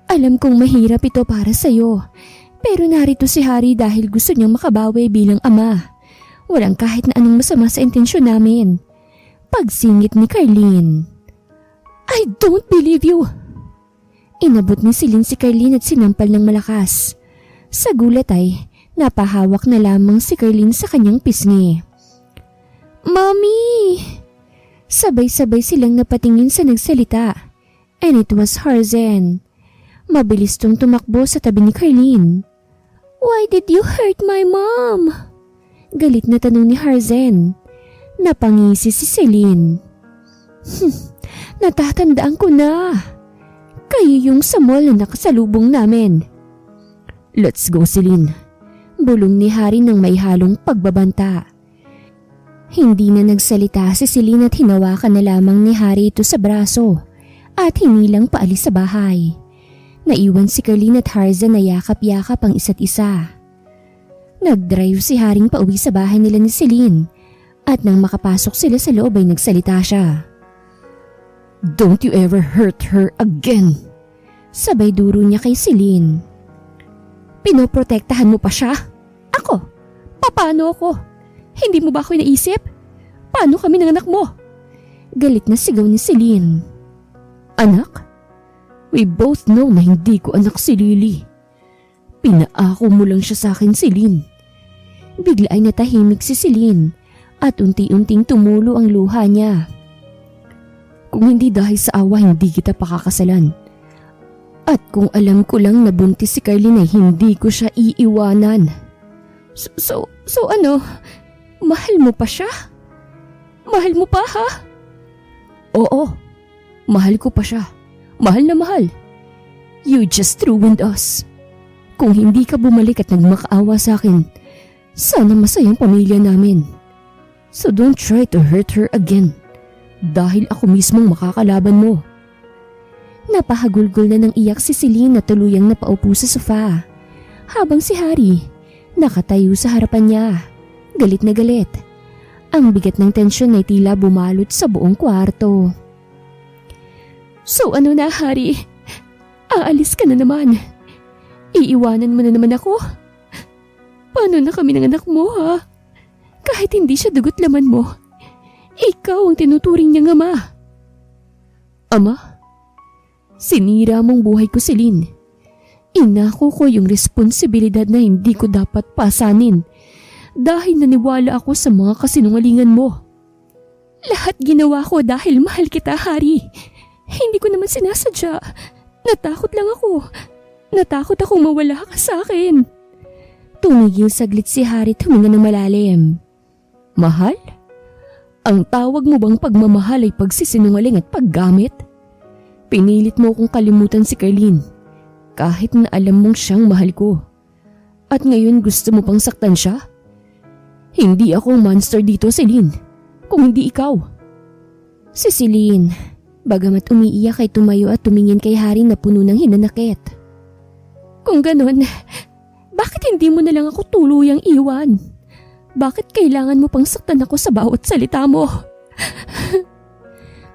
alam kong mahirap ito para sa'yo. Pero narito si Harry dahil gusto niyang makabawi bilang ama. Walang kahit na anong masama sa intensyon namin. Pagsingit ni Carlene. I don't believe you! Inabot ni Celine si Carlene at sinampal ng malakas. Sa gulat ay napahawak na lamang si Carlene sa kanyang pisngi. Mommy! Sabay-sabay silang napatingin sa nagsalita. And it was Harzan. Mabilis tong tumakbo sa tabi ni Carlene. Why did you hurt my mom? Galit na tanong ni Harzan. Napangisi si Celine. Natatandaan ko na. Kayo yung sa mall na nakasalubong namin. Let's go, Celine. Bulong ni Harry ng may halong pagbabanta. Hindi na nagsalita si Celine at hinawakan na lamang ni Harry ito sa braso at hinilang paalis sa bahay. Naiwan si Carlene at Harzan na yakap-yakap ang isa't isa. Nag-drive si Haring pauwi sa bahay nila ni Celine at nang makapasok sila sa loob ay nagsalita siya. Don't you ever hurt her again. Sabay duro niya kay Celine. Pinoprotektahan mo pa siya? Ako? Paano ako? Hindi mo ba ako naisip? Paano kami ng anak mo? Galit na sigaw ni Celine. Anak? We both know na hindi ko anak si Lily. Pinaako mo lang siya sa akin, Celine. Bigla ay natahimik si Celine at unti-unting tumulo ang luha niya. Kung hindi dahil sa awa, hindi kita pakakasalan. At kung alam ko lang na buntis si Carlin ay hindi ko siya iiwanan. So ano? Mahal mo pa siya? Mahal mo pa, ha? Oo, mahal ko pa siya. Mahal na mahal. You just ruined us. Kung hindi ka bumalik at nagmakaawa sa akin, sana masayang pamilya namin. So don't try to hurt her again. Dahil ako mismong makakalaban mo. Napahagulgol na ng iyak si Celine na tuluyang napaupo sa sofa. Habang si Harry, nakatayo sa harapan niya. Galit na galit. Ang bigat ng tensyon ay tila bumalot sa buong kwarto. So ano na, Harry? Aalis ka na naman. Iiwanan mo na naman ako? Paano na kami ng anak mo, ha? Kahit hindi siya dugot laman mo, ikaw ang tinuturing niyang ama. Ama? Sinira mong buhay ko, Celine. Inako ko yung responsibilidad na hindi ko dapat pasanin dahil naniwala ako sa mga kasinungalingan mo. Lahat ginawa ko dahil mahal kita, Harry. Hindi ko naman sinasadya. Natakot lang ako. Natakot akong mawala ka sa akin. Tumigil saglit si Harry, huminga ng malalim. Mahal? Ang tawag mo bang pagmamahal ay pagsisinungaling at paggamit? Pinilit mo kong kalimutan si Carlin kahit na alam mong siyang mahal ko. At ngayon gusto mo pang saktan siya? Hindi ako monster dito, Celine. Kung hindi ikaw. Si Celine, bagamat umiiyak ay tumayo at tumingin kay Harry na puno ng hinanakit. Kung ganon, bakit hindi mo na lang ako tuluyang iwan? Bakit kailangan mo pang saktan ako sa bawat salita mo?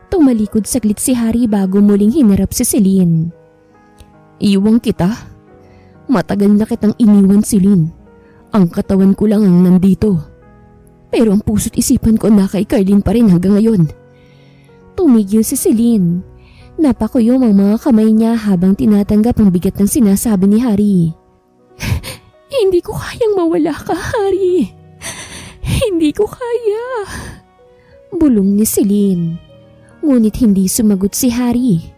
Tumalikod saglit si Harry bago muling hinarap si Celine. Iwang kita? Matagal na kitang iniwan, Celine. Ang katawan ko lang ang nandito. Pero ang puso't isipan ko na kay Carlin pa rin hanggang ngayon. Tumigil si Celine. Napakuyom ang mga kamay niya habang tinatanggap ang bigat ng sinasabi ni Harry. Hindi ko kayang mawala ka, Harry. Hindi ko kaya. Bulong ni Celine. Ngunit hindi sumagot si Harry.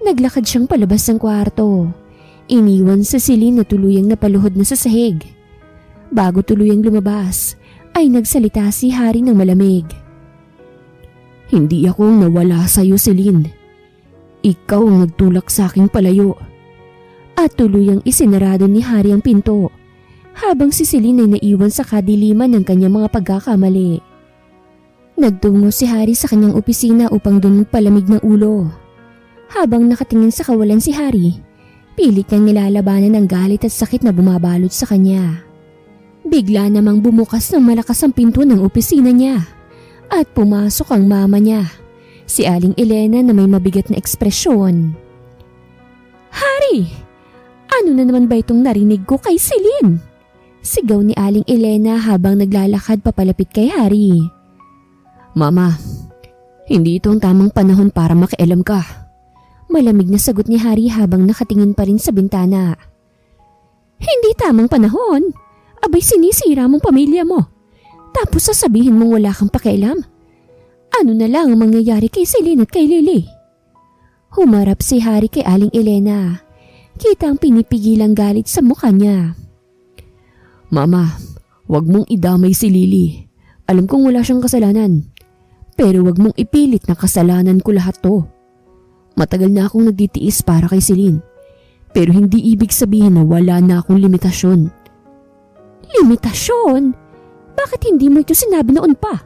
Naglakad siyang palabas ng kwarto. Iniwan si Celine na tuluyang napaluhod na sa sahig. Bago tuluyang lumabas, ay nagsalita si Harry ng malamig. Hindi ako nawala sa iyo, Celine. Ikaw ang nagtulak sa aking palayo. At tuluyang isinarado ni Harry ang pinto, habang si Celine ay naiwan sa kadiliman ng kanyang mga pagkakamali. Nagtungo si Harry sa kanyang opisina upang doon magpalamig ng ulo. Habang nakatingin sa kawalan si Harry, pilit niyang nilalabanan ang galit at sakit na bumabalot sa kanya. Bigla namang bumukas ng malakas ang pinto ng opisina niya at pumasok ang mama niya, si Aling Elena na may mabigat na ekspresyon. Harry! Ano na naman ba itong narinig ko kay Celine? Sigaw ni Aling Elena habang naglalakad papalapit kay Harry. Mama, hindi ito ang tamang panahon para makialam ka. Malamig na sagot ni Harry habang nakatingin pa rin sa bintana. Hindi tamang panahon? Abay, sinisira mong pamilya mo. Tapos sasabihin mong wala kang pakialam? Ano na lang ang mangyayari kay Celine at kay Lily? Humarap si Harry kay Aling Elena. Kita ang pinipigilang galit sa mukha niya. Mama, wag mong idamay si Lily. Alam kong wala siyang kasalanan. Pero wag mong ipilit na kasalanan ko lahat to. Matagal na akong nagtitiis para kay Celine. Pero hindi ibig sabihin na wala na akong limitasyon. Limitasyon? Bakit hindi mo ito sinabi noon pa?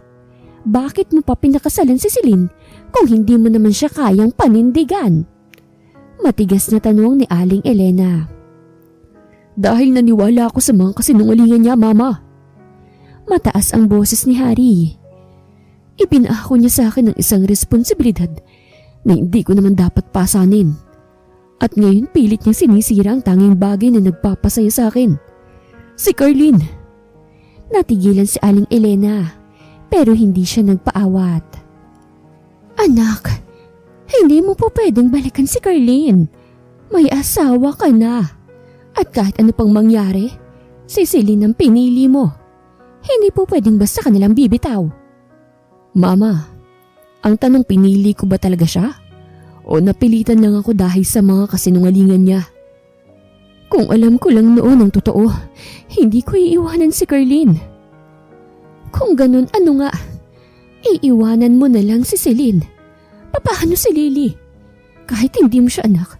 Bakit mo pa pinakasalan si Celine kung hindi mo naman siya kayang panindigan? Matigas na tanong ni Aling Elena. Dahil naniwala ako sa mga kasinungalingan niya, Mama. Mataas ang boses ni Harry. Ipinako niya sa akin ang isang responsibilidad na hindi ko naman dapat pasanin. At ngayon pilit niyang sinisira ang tanging bagay na nagpapasaya sa akin. Si Carlene. Natigilan si Aling Elena pero hindi siya nagpaawat. Anak, hindi mo po pwedeng balikan si Carlene. May asawa ka na. At kahit ano pang mangyari, si Celine ang pinili mo. Hindi po pwedeng basta ka nilang bibitaw. Mama, ang tanong pinili ko ba talaga siya? O napilitan lang ako dahil sa mga kasinungalingan niya? Kung alam ko lang noon ang totoo, hindi ko iiwanan si Carlene. Kung ganun, ano nga? Iiwanan mo na lang si Celine. Papaano si Lily? Kahit hindi mo siya anak,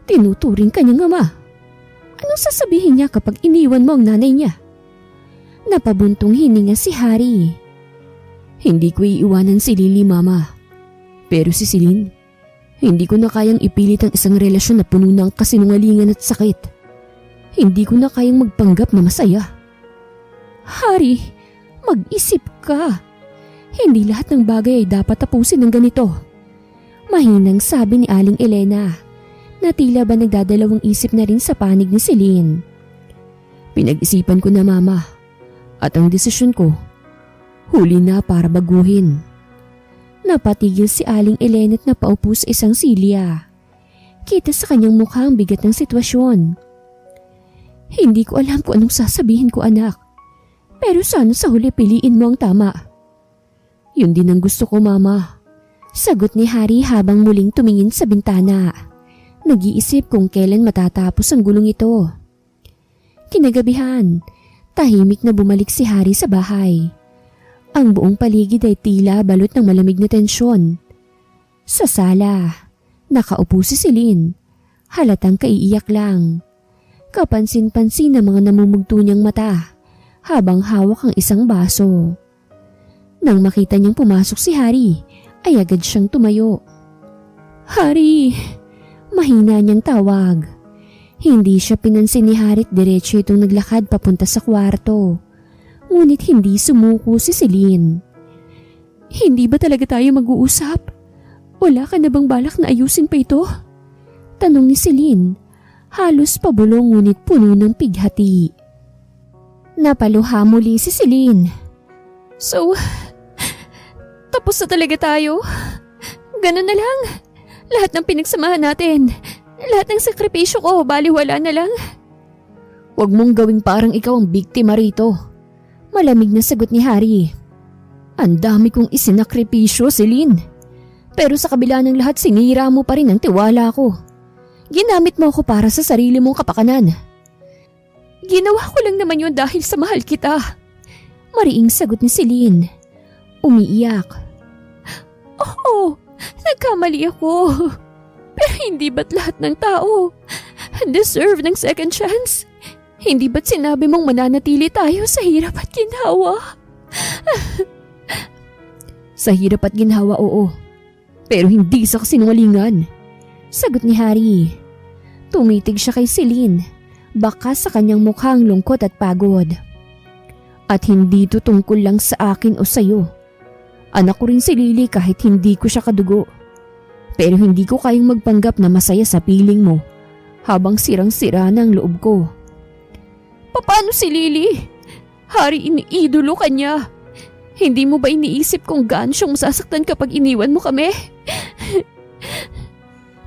tinuturing ka niyang ama. Anong sasabihin niya kapag iniwan mo ang nanay niya? Napabuntong hininga si Harry. Hindi ko iiwanan si Lily, Mama. Pero si Celine, hindi ko na kayang ipilit ang isang relasyon na puno ng kasinungalingan at sakit. Hindi ko na kayang magpanggap na masaya. Harry, mag-isip ka. Hindi lahat ng bagay ay dapat tapusin ng ganito. Mahinang sabi ni Aling Elena na tila ba nagdadalawang isip na rin sa panig ni Celine. Pinag-isipan ko na, Mama, at ang desisyon ko, huli na para baguhin. Napatigil si Aling Elena at napaupo sa isang silya. Kita sa kanyang mukha ang bigat ng sitwasyon. Hindi ko alam kung anong sasabihin ko, anak. Pero sana sa huli piliin mo ang tama. Yun din ang gusto ko, Mama. Sagot ni Harry habang muling tumingin sa bintana. Nag-iisip kung kailan matatapos ang gulong ito. Kinagabihan, tahimik na bumalik si Harry sa bahay. Ang buong paligid ay tila balot ng malamig na tensyon. Sa sala, nakaupo si Celine. Halatang kaiiyak lang. Kapansin-pansin ang mga namumugto niyang mata habang hawak ang isang baso. Nang makita niyang pumasok si Harry, ay agad siyang tumayo. Harry! Mahina niyang tawag. Hindi siya pinansin ni Harry at diretso itong naglakad papunta sa kwarto. Ngunit hindi sumuko si Celine. Hindi ba talaga tayo mag-uusap? Wala ka na bang balak na ayusin pa ito? Tanong ni Celine, halos pabulong ngunit puno ng pighati. Napaluha muli si Celine. So, tapos na talaga tayo? Ganun na lang. Lahat ng pinagsamahan natin, lahat ng sakripisyo ko, baliwala na lang. Huwag mong gawing parang ikaw ang biktima rito. Malamig na sagot ni Harry. Ang dami kong isinakripisyo, Celine. Pero sa kabila ng lahat, sinira mo pa rin ang tiwala ko. Ginamit mo ako para sa sarili mong kapakanan. Ginawa ko lang naman yun dahil sa mahal kita. Mariing sagot ni Celine. Umiiyak. Oo, nagkamali ako. Pero hindi ba't lahat ng tao deserve ng second chance? Hindi ba't sinabi mong mananatili tayo sa hirap at ginhawa? Sa hirap at ginhawa, oo. Pero hindi sa kasinungalingan. Sagot ni Harry. Tumitig siya kay Celine. Baka sa kanyang mukhang lungkot at pagod. At hindi ito tungkol lang sa akin o sayo. Anak ko rin si Lily kahit hindi ko siya kadugo. Pero hindi ko kayang magpanggap na masaya sa piling mo habang sirang-sira na ang loob ko. Paano si Lily? Harry, iniidolo ka niya. Hindi mo ba iniisip kung gaano siyang masasaktan kapag iniwan mo kami?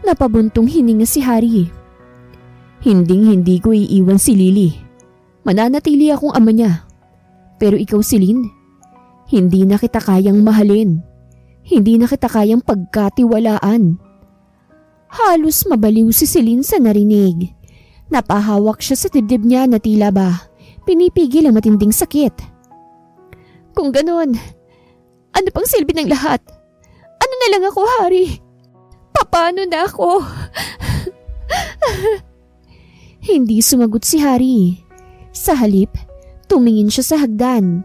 Napabuntong hininga si Harry. Hindi ko iiwan si Lily. Mananatili akong ama niya. Pero ikaw, Celine, hindi na kita kayang mahalin. Hindi na kita kayang pagkatiwalaan. Halos mabaliw si Celine sa narinig. Napahawak siya sa dibdib niya na tila ba pinipigil ang matinding sakit. Kung ganon, ano pang silbi ng lahat? Ano na lang ako, Harry? Paano na ako? Hindi sumagot si Harry. Sa halip, tumingin siya sa hagdan.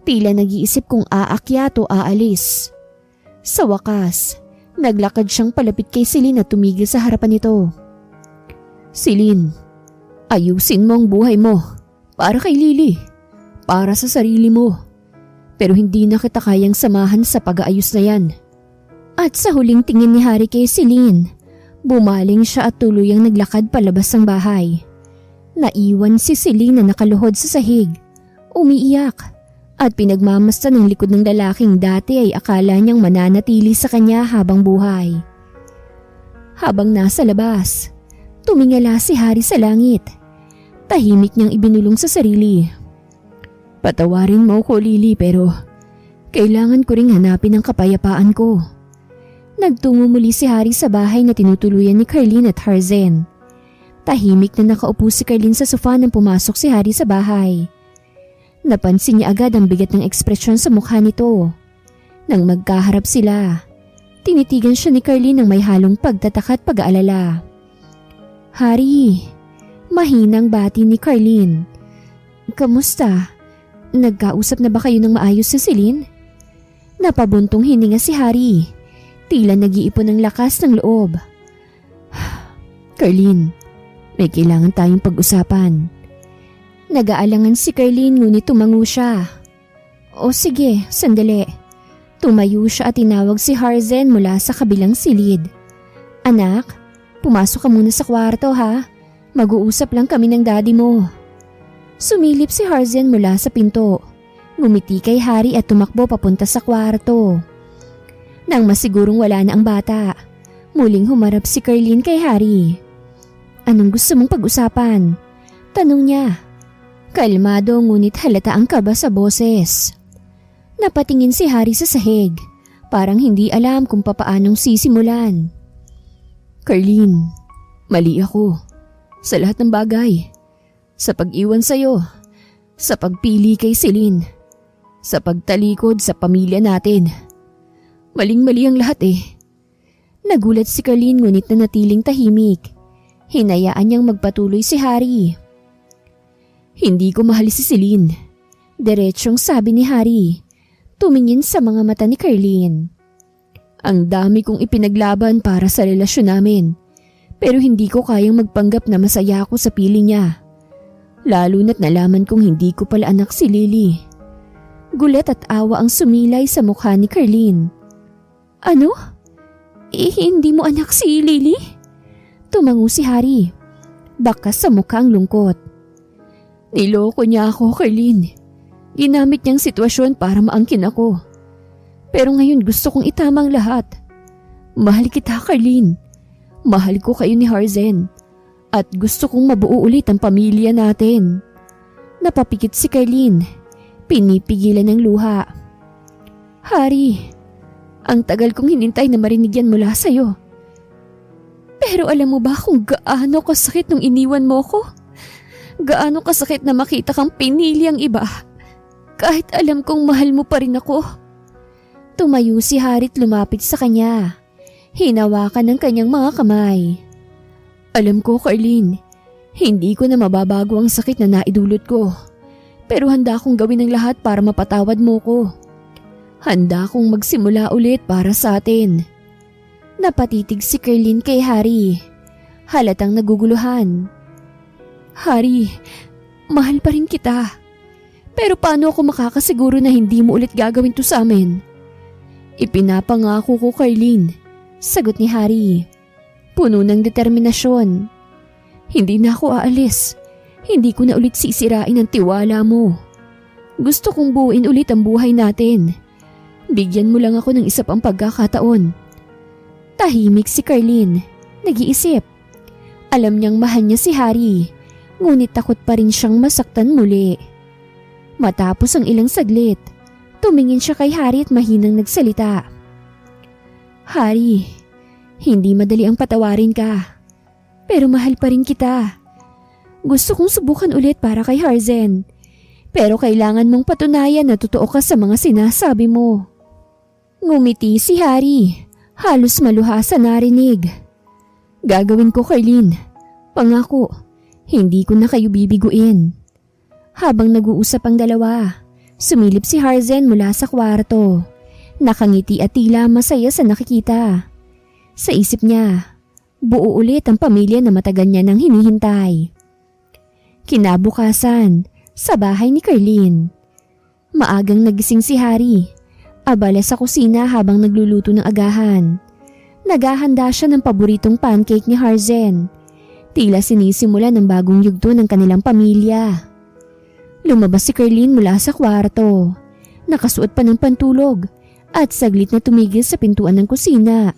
Tila nag-iisip kung aakyat o aalis. Sa wakas, naglakad siyang palapit kay Celine at tumigil sa harapan nito. Celine, ayusin mo ang buhay mo para kay Lily, para sa sarili mo. Pero hindi na kita kayang samahan sa pag-aayos na yan. At sa huling tingin ni Harry kay Celine, Bumaling siya at tuluyang naglakad palabas ng bahay. Naiwan si Celine na nakaluhod sa sahig, umiiyak at pinagmamasdan ng likod ng lalaking dati ay akala niyang mananatili sa kanya habang buhay. Habang nasa labas, tumingala si Harry sa langit. Tahimik niyang ibinulong sa sarili. Patawarin mo ko, Lily, pero kailangan ko ring hanapin ang kapayapaan ko. Nagtungo muli si Harry sa bahay na tinutuluyan ni Carlene at Harzen. Tahimik na nakaupo si Carlene sa sofa nang pumasok si Harry sa bahay. Napansin niya agad ang bigat ng ekspresyon sa mukha nito. Nang magkaharap sila, tinitigan siya ni Carlene ng may halong pagtataka at pag-aalala. Harry, mahinang bati ni Carlene. Kamusta? Nagkausap na ba kayo ng maayos si Celine? Napabuntong hininga si Harry. Tila nag-iipon ng lakas ng loob. Carlene, may kailangan tayong pag-usapan. Nag-aalangan si Carlene ngunit tumango siya. O sige, sandali. Tumayo siya at tinawag si Harzen mula sa kabilang silid. Anak, pumasok ka muna sa kwarto ha. Mag-uusap lang kami ng daddy mo. Sumilip si Harzen mula sa pinto. Ngumiti kay Harry at tumakbo papunta sa kwarto. Nang masigurong wala na ang bata, muling humarap si Carlene kay Harry. Anong gusto mong pag-usapan? Tanong niya. Kalmado ngunit halata ang kaba sa boses. Napatingin si Harry sa sahig, parang hindi alam kung papaanong sisimulan. Carlene, mali ako. Sa lahat ng bagay. Sa pag-iwan sa'yo. Sa pagpili kay Celine. Sa pagtalikod sa pamilya natin. Maling-mali ang lahat eh. Nagulat si Carlene ngunit nanatiling tahimik. Hinayaan niyang magpatuloy si Harry. Hindi ko mahal si Celine. Diretsyong sabi ni Harry. Tumingin sa mga mata ni Carlene. Ang dami kong ipinaglaban para sa relasyon namin. Pero hindi ko kayang magpanggap na masaya ako sa piling niya. Lalo na't nalaman kong hindi ko pala anak si Lily. Gulat at awa ang sumilay sa mukha ni Carlene. Ano? Hindi mo anak si Lily? Tumango si Harry. Bakas sa mukha ang lungkot. Niloko niya ako, Carlene. Ginamit niyang sitwasyon para maangkin ako. Pero ngayon gusto kong itamang lahat. Mahal kita, Carlene. Mahal ko kayo ni Harzen. At gusto kong mabuo ulit ang pamilya natin. Napapikit si Carlene. Pinipigilan ng luha. Harry, ang tagal kong hinintay na marinig yan mula sa'yo. Pero alam mo ba kung gaano kasakit nung iniwan mo ko? Gaano kasakit na makita kang pinili ang iba? Kahit alam kong mahal mo pa rin ako. Tumayo si Harry at lumapit sa kanya. Hinawakan ng kanyang mga kamay. Alam ko, Carlene, hindi ko na mababago ang sakit na naidulot ko. Pero handa akong gawin ang lahat para mapatawad mo ko. Handa akong magsimula ulit para sa atin. Napatitig si Carlene kay Harry. Halatang naguguluhan. Harry, mahal pa rin kita. Pero paano ako makakasiguro na hindi mo ulit gagawin to sa amin? Ipinapangako ko, Carlene. Sagot ni Harry. Puno ng determinasyon. Hindi na ako aalis. Hindi ko na ulit sisirain ang tiwala mo. Gusto kong buuin ulit ang buhay natin. Bigyan mo lang ako ng isa pang pagkakataon. Tahimik si Carlene. Nag-iisip. Alam niyang mahal niya si Harry. Ngunit takot pa rin siyang masaktan muli. Matapos ang ilang saglit, tumingin siya kay Harry at mahinang nagsalita. Harry, hindi madali ang patawarin ka. Pero mahal pa rin kita. Gusto kong subukan ulit para kay Harzen. Pero kailangan mong patunayan na totoo ka sa mga sinasabi mo. Ngumiti si Harry. Halos maluha sa narinig. Gagawin ko, Carlene. Pangako, hindi ko na kayo bibiguin. Habang nag-uusap ang dalawa, sumilip si Harzen mula sa kwarto. Nakangiti at tila masaya sa nakikita. Sa isip niya, buo ulit ang pamilya na matagal niya nang hinihintay. Kinabukasan, sa bahay ni Carlene. Maagang nagising si Harry. Abala sa kusina habang nagluluto ng agahan. Naghahanda siya ng paboritong pancake ni Harzen. Tila sinisimula ng bagong yugto ng kanilang pamilya. Lumabas si Carlene mula sa kwarto. Nakasuot pa ng pantulog at saglit na tumigil sa pintuan ng kusina.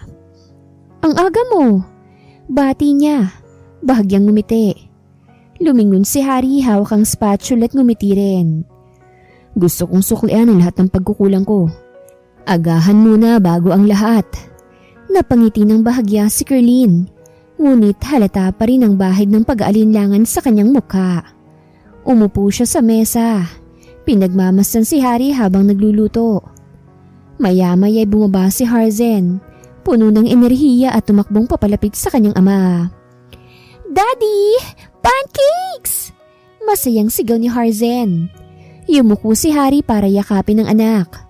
"Ang aga mo!" Bati niya. Bahagyang ngumiti. Lumingon si Harry, hawak ang spatula at ngumiti rin. "Gusto kong suklian ang lahat ng pagkukulang ko. Agahan muna bago ang lahat." Napangiti ng bahagya si Carlene, ngunit halata pa rin ang bahid ng pag-aalinlangan sa kanyang mukha. Umupo siya sa mesa. Pinagmamasdan si Harry habang nagluluto. Maya-maya ay bumaba si Harzen, puno ng enerhiya at tumakbong papalapit sa kanyang ama. "Daddy! Pancakes!" Masayang sigaw ni Harzen. Yumuko si Harry para yakapin ang anak.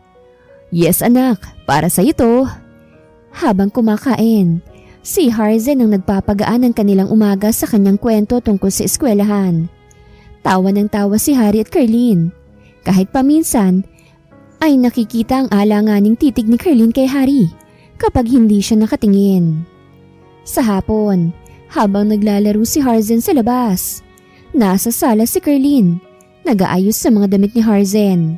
"Yes anak, para sa ito." Habang kumakain, si Harzen ang nagpapagaan ng kanilang umaga sa kanyang kwento tungkol sa eskwelahan. Tawa ng tawa si Harry at Carlene. Kahit paminsan, ay nakikita ang alanganing titig ni Carlene kay Harry kapag hindi siya nakatingin. Sa hapon, habang naglalaro si Harzen sa labas, nasa sala si Carlene, nag-aayos sa mga damit ni Harzen.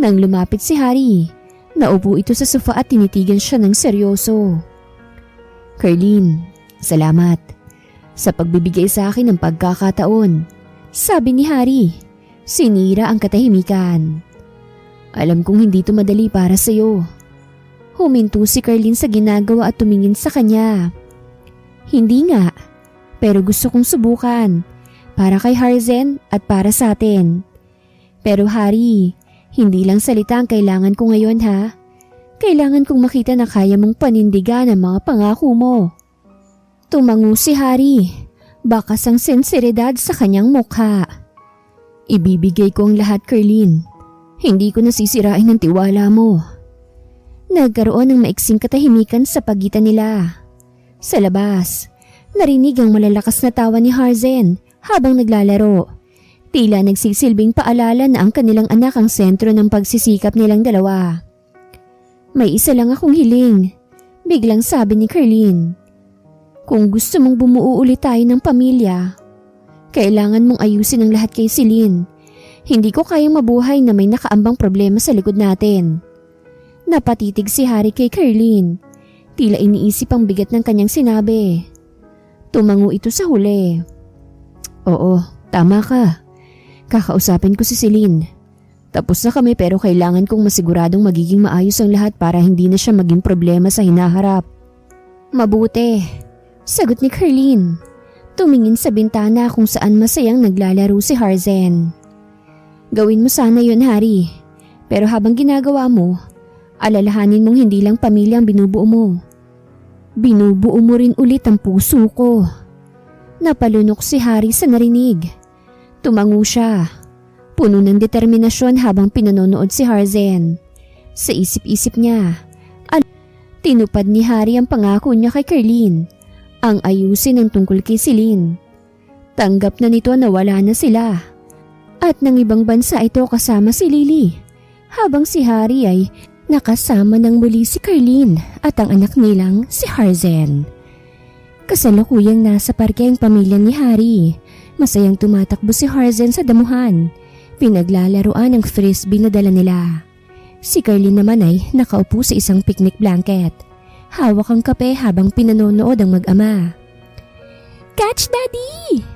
Nang lumapit si Harry, naupo ito sa sofa at tinitigan siya ng seryoso. "Carlene, salamat sa pagbibigay sa akin ng pagkakataon," sabi ni Harry. Sinira ang katahimikan. "Alam kong hindi ito madali para sa iyo." Huminto si Carlene sa ginagawa at tumingin sa kanya. "Hindi nga, pero gusto kong subukan. Para kay Harzen at para sa atin. Pero Harry, hindi lang salita ang kailangan ko ngayon ha. Kailangan kong makita na kaya mong panindigan ang mga pangako mo." Tumango si Harry, bakas ang senseridad sa kanyang mukha. "Ibibigay ko ang lahat, Carlene. Hindi ko nasisirain ang tiwala mo." Nagkaroon ng maiksing katahimikan sa pagitan nila. Sa labas, narinig ang malalakas na tawa ni Harzen habang naglalaro. Tila nagsisilbing paalala na ang kanilang anak ang sentro ng pagsisikap nilang dalawa. "May isa lang akong hiling," biglang sabi ni Carlene. "Kung gusto mong bumuo ulit tayo ng pamilya, kailangan mong ayusin ang lahat kay Celine. Hindi ko kayang mabuhay na may nakaambang problema sa likod natin." Napatitig si Harry kay Carlene. Tila iniisip ang bigat ng kanyang sinabi. Tumango ito sa huli. "Oo, tama ka. Kakausapin ko si Celine. Tapos na kami pero kailangan kong masiguradong magiging maayos ang lahat para hindi na siya maging problema sa hinaharap." "Mabuti," sagot ni Carlene. Tumingin sa bintana kung saan masayang naglalaro si Harzen. "Gawin mo sana yun, Harry. Pero habang ginagawa mo, alalahanin mong hindi lang pamilya ang binubuo mo. Binubuo mo rin ulit ang puso ko." Napalunok si Harry sa narinig. Tumango siya, puno ng determinasyon habang pinanonood si Harzen. Sa isip-isip niya, tinupad ni Harry ang pangako niya kay Carlene, ang ayusin ang tungkol kay Celine. Tanggap na nito na wala na sila. At ng ibang bansa ito kasama si Lily, habang si Harry ay nakasama ng muli si Carlene at ang anak nilang si Harzen. Kasalukuyang nasa parke ang pamilya ni Harry. Masayang tumatakbo si Harzen sa damuhan. Pinaglalaruan ang frisbee na dala nila. Si Carlene naman ay nakaupo sa isang picnic blanket. Hawak ang kape habang pinanonood ang mag-ama. "Catch, Daddy!"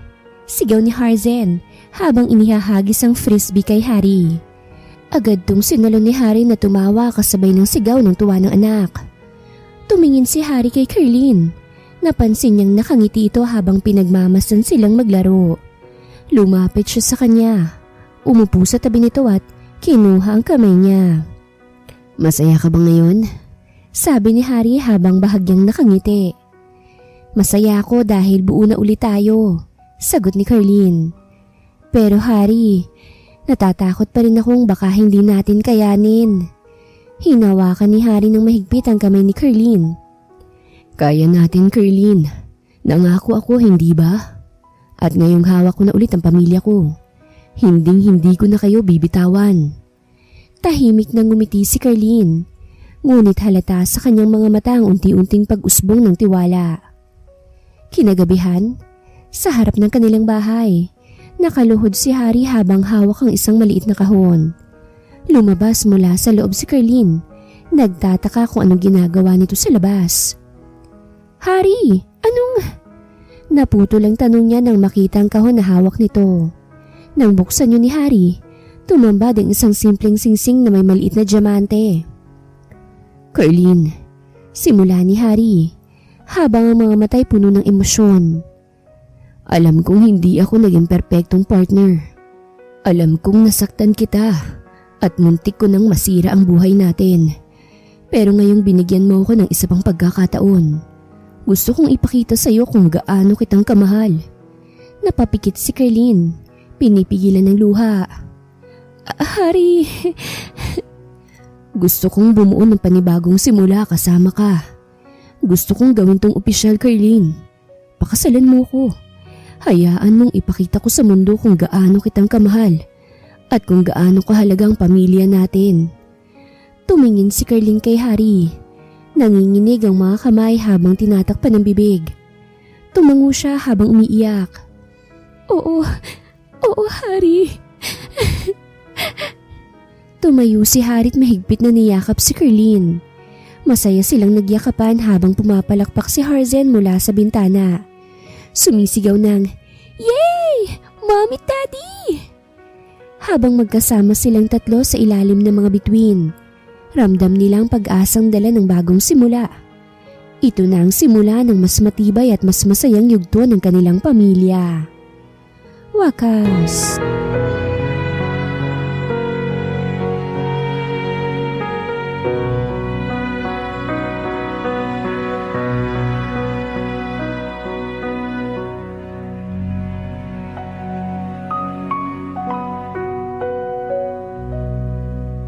sigaw ni Harzen habang inihahagis ang frisbee kay Harry. Agad tong sinalo ni Harry na tumawa kasabay ng sigaw ng tuwa ng anak. Tumingin si Harry kay Carlene. Napansin niyang nakangiti ito habang pinagmamasdan silang maglaro. Lumapit siya sa kanya. Umupo sa tabi nito at kinuha ang kamay niya. "Masaya ka ba ngayon?" sabi ni Harry habang bahagyang nakangiti. "Masaya ako dahil buo na ulit tayo," sagot ni Carlene. "Pero Harry, natatakot pa rin akong baka hindi natin kayanin." Hinawakan ni Harry ng mahigpit ang kamay ni Carlene. "Kaya natin, Carlene. Nangako ako, hindi ba? At ngayong hawak ko na ulit ang pamilya ko. Hindi ko na kayo bibitawan." Tahimik na ngumiti si Carlene. Ngunit halata sa kanyang mga mata ang unti-unting pag-usbong ng tiwala. Kinagabihan, sa harap ng kanilang bahay, nakaluhod si Harry habang hawak ang isang maliit na kahon. Lumabas mula sa loob si Carlene. Nagtataka kung anong ginagawa nito sa labas. Harry, anong... Naputol ang tanong niya nang makita ang kahon na hawak nito. Nang buksan yun ni Harry, tumambad ang isang simpleng singsing na may maliit na diamante. Carlene, simula ni Harry, habang ang mga matay puno ng emosyon. Alam kong hindi ako naging perpektong partner. Alam kong nasaktan kita at muntik ko nang masira ang buhay natin. Pero ngayong binigyan mo ako ng isa pang pagkakataon. Gusto kong ipakita sa iyo kung gaano kitang kamahal. Napapikit si Carlene, pinipigilan ng luha. Harry, gusto kong bumuo ng panibagong simula kasama ka. Gusto kong gawin tong opisyal, Carlene. Pakasalan mo ko. Hayaan mong ipakita ko sa mundo kung gaano kitang kamahal at kung gaano kahalaga ang pamilya natin. Tumingin si Carlene kay Harry. Nanginginig ang mga kamay habang tinatakpan ng bibig. Tumango siya habang umiiyak. Oo, Harry. Tumayo si Harry at mahigpit na niyakap si Carlene. Masaya silang nagyakapan habang pumapalakpak si Harzen mula sa bintana. Sumisigaw ng, "Yay! Mommy, Daddy!" Habang magkasama silang tatlo sa ilalim ng mga bituin, ramdam nilang pag-asang dala ng bagong simula. Ito na ang simula ng mas matibay at mas masayang yugto ng kanilang pamilya. Wakas.